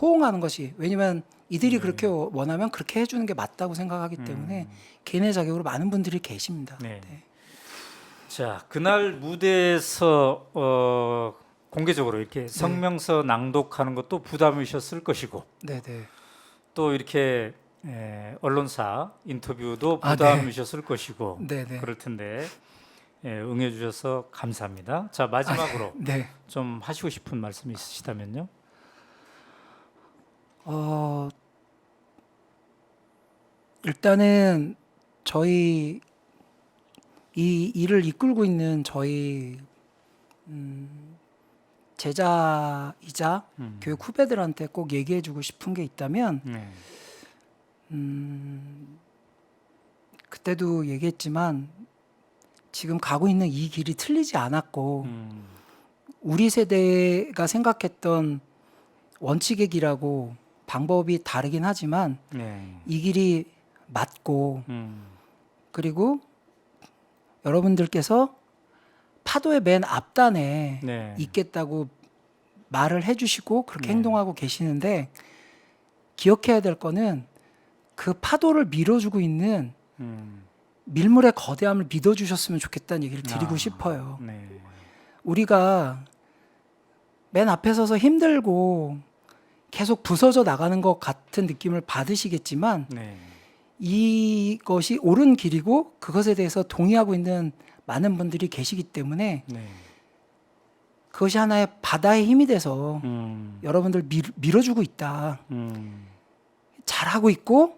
Speaker 1: 호응하는 것이 왜냐하면 이들이 그렇게 원하면 그렇게 해주는 게 맞다고 생각하기 때문에 개인의 자격으로 많은 분들이 계십니다.
Speaker 2: 네.
Speaker 1: 네.
Speaker 2: 자, 그날 무대에서 공개적으로 이렇게 성명서 낭독하는 것도 부담이셨을 것이고
Speaker 1: 네, 네.
Speaker 2: 또 이렇게 언론사 인터뷰도
Speaker 1: 아,
Speaker 2: 부담이셨을 것이고
Speaker 1: 네, 네.
Speaker 2: 그럴 텐데 응해주셔서 감사합니다. 자, 마지막으로
Speaker 1: 네.
Speaker 2: 좀 하시고 싶은 말씀이 있으시다면요.
Speaker 1: 일단은 저희 이 일을 이끌고 있는 저희 제자이자 교육 후배들한테 꼭 얘기해주고 싶은 게 있다면
Speaker 2: 네.
Speaker 1: 그때도 얘기했지만 지금 가고 있는 이 길이 틀리지 않았고 우리 세대가 생각했던 원칙의 길하고 방법이 다르긴 하지만
Speaker 2: 네.
Speaker 1: 이 길이 맞고 그리고 여러분들께서 파도의 맨 앞단에
Speaker 2: 네.
Speaker 1: 있겠다고 말을 해주시고 그렇게 행동하고 계시는데 기억해야 될 거는 그 파도를 밀어주고 있는 밀물의 거대함을 믿어주셨으면 좋겠다는 얘기를 드리고 싶어요.
Speaker 2: 네.
Speaker 1: 우리가 맨 앞에 서서 힘들고 계속 부서져 나가는 것 같은 느낌을 받으시겠지만
Speaker 2: 네.
Speaker 1: 이것이 옳은 길이고 그것에 대해서 동의하고 있는 많은 분들이 계시기 때문에
Speaker 2: 네.
Speaker 1: 그것이 하나의 바다의 힘이 돼서 여러분들 밀어주고 있다. 잘하고 있고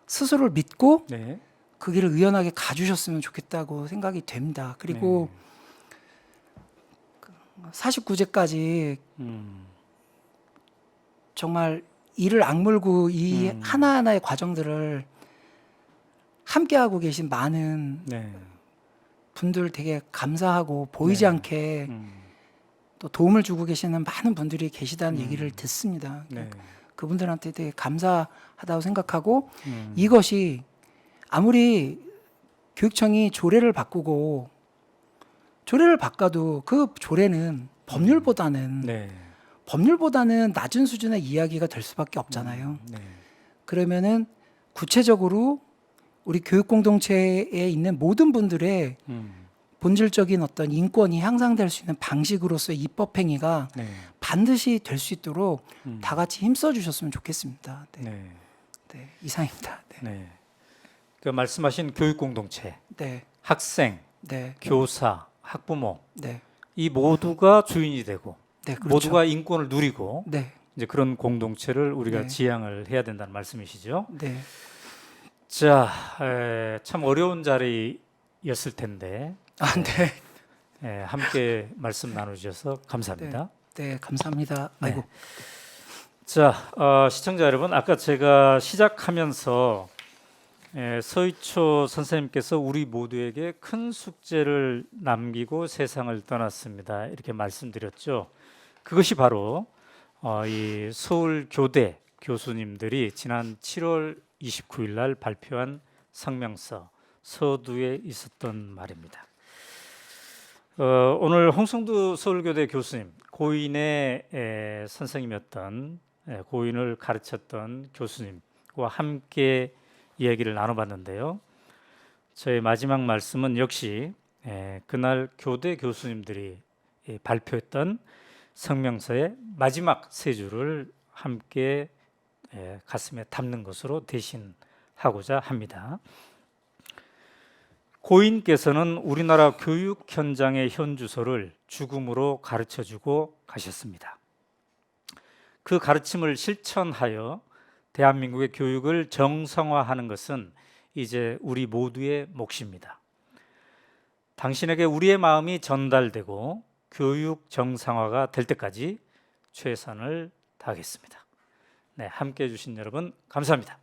Speaker 1: 스스로를 믿고
Speaker 2: 네.
Speaker 1: 그 길을 의연하게 가주셨으면 좋겠다고 생각이 됩니다. 그리고 49제까지 정말 이를 악물고 이 하나하나의 과정들을 함께하고 계신 많은
Speaker 2: 네.
Speaker 1: 분들 되게 감사하고 보이지
Speaker 2: 네.
Speaker 1: 않게 또 도움을 주고 계시는 많은 분들이 계시다는 얘기를 듣습니다.
Speaker 2: 네.
Speaker 1: 그분들한테 되게 감사하다고 생각하고 이것이 아무리 교육청이 조례를 바꾸고 조례를 바꿔도 그 조례는 법률보다는 낮은 수준의 이야기가 될 수밖에 없잖아요.
Speaker 2: 네.
Speaker 1: 그러면은 구체적으로 우리 교육 공동체에 있는 모든 분들의 본질적인 어떤 인권이 향상될 수 있는 방식으로서의 입법 행위가
Speaker 2: 네.
Speaker 1: 반드시 될 수 있도록 다 같이 힘써 주셨으면 좋겠습니다. 네.
Speaker 2: 네.
Speaker 1: 네, 이상입니다. 네.
Speaker 2: 네. 그 말씀하신 교육 공동체,
Speaker 1: 네.
Speaker 2: 학생,
Speaker 1: 네.
Speaker 2: 교사, 학부모
Speaker 1: 네.
Speaker 2: 이 모두가 주인이 되고
Speaker 1: 네, 그렇죠.
Speaker 2: 모두가 인권을 누리고
Speaker 1: 네.
Speaker 2: 이제 그런 공동체를 우리가
Speaker 1: 네.
Speaker 2: 지향을 해야 된다는 말씀이시죠.
Speaker 1: 네.
Speaker 2: 자, 참 어려운 자리였을 텐데
Speaker 1: 네.
Speaker 2: 함께 말씀 나누셔서 감사합니다.
Speaker 1: 네, 감사합니다.
Speaker 2: 네.
Speaker 1: 아이고.
Speaker 2: 자, 시청자 여러분, 아까 제가 시작하면서 서희초 선생님께서 우리 모두에게 큰 숙제를 남기고 세상을 떠났습니다. 이렇게 말씀드렸죠. 그것이 바로 이 서울교대 교수님들이 지난 7월 29일 날 발표한 성명서 서두에 있었던 말입니다. 오늘 홍성두 서울교대 교수님, 고인의 선생님이었던 고인을 가르쳤던 교수님과 함께 이야기를 나눠봤는데요. 저의 마지막 말씀은 역시 그날 교대 교수님들이 발표했던 성명서의 마지막 세 줄을 함께 가슴에 담는 것으로 대신하고자 합니다. 고인께서는 우리나라 교육 현장의 현주소를 죽음으로 가르쳐주고 가셨습니다. 그 가르침을 실천하여 대한민국의 교육을 정상화하는 것은 이제 우리 모두의 몫입니다. 당신에게 우리의 마음이 전달되고 교육 정상화가 될 때까지 최선을 다하겠습니다. 네, 함께해 주신 여러분 감사합니다.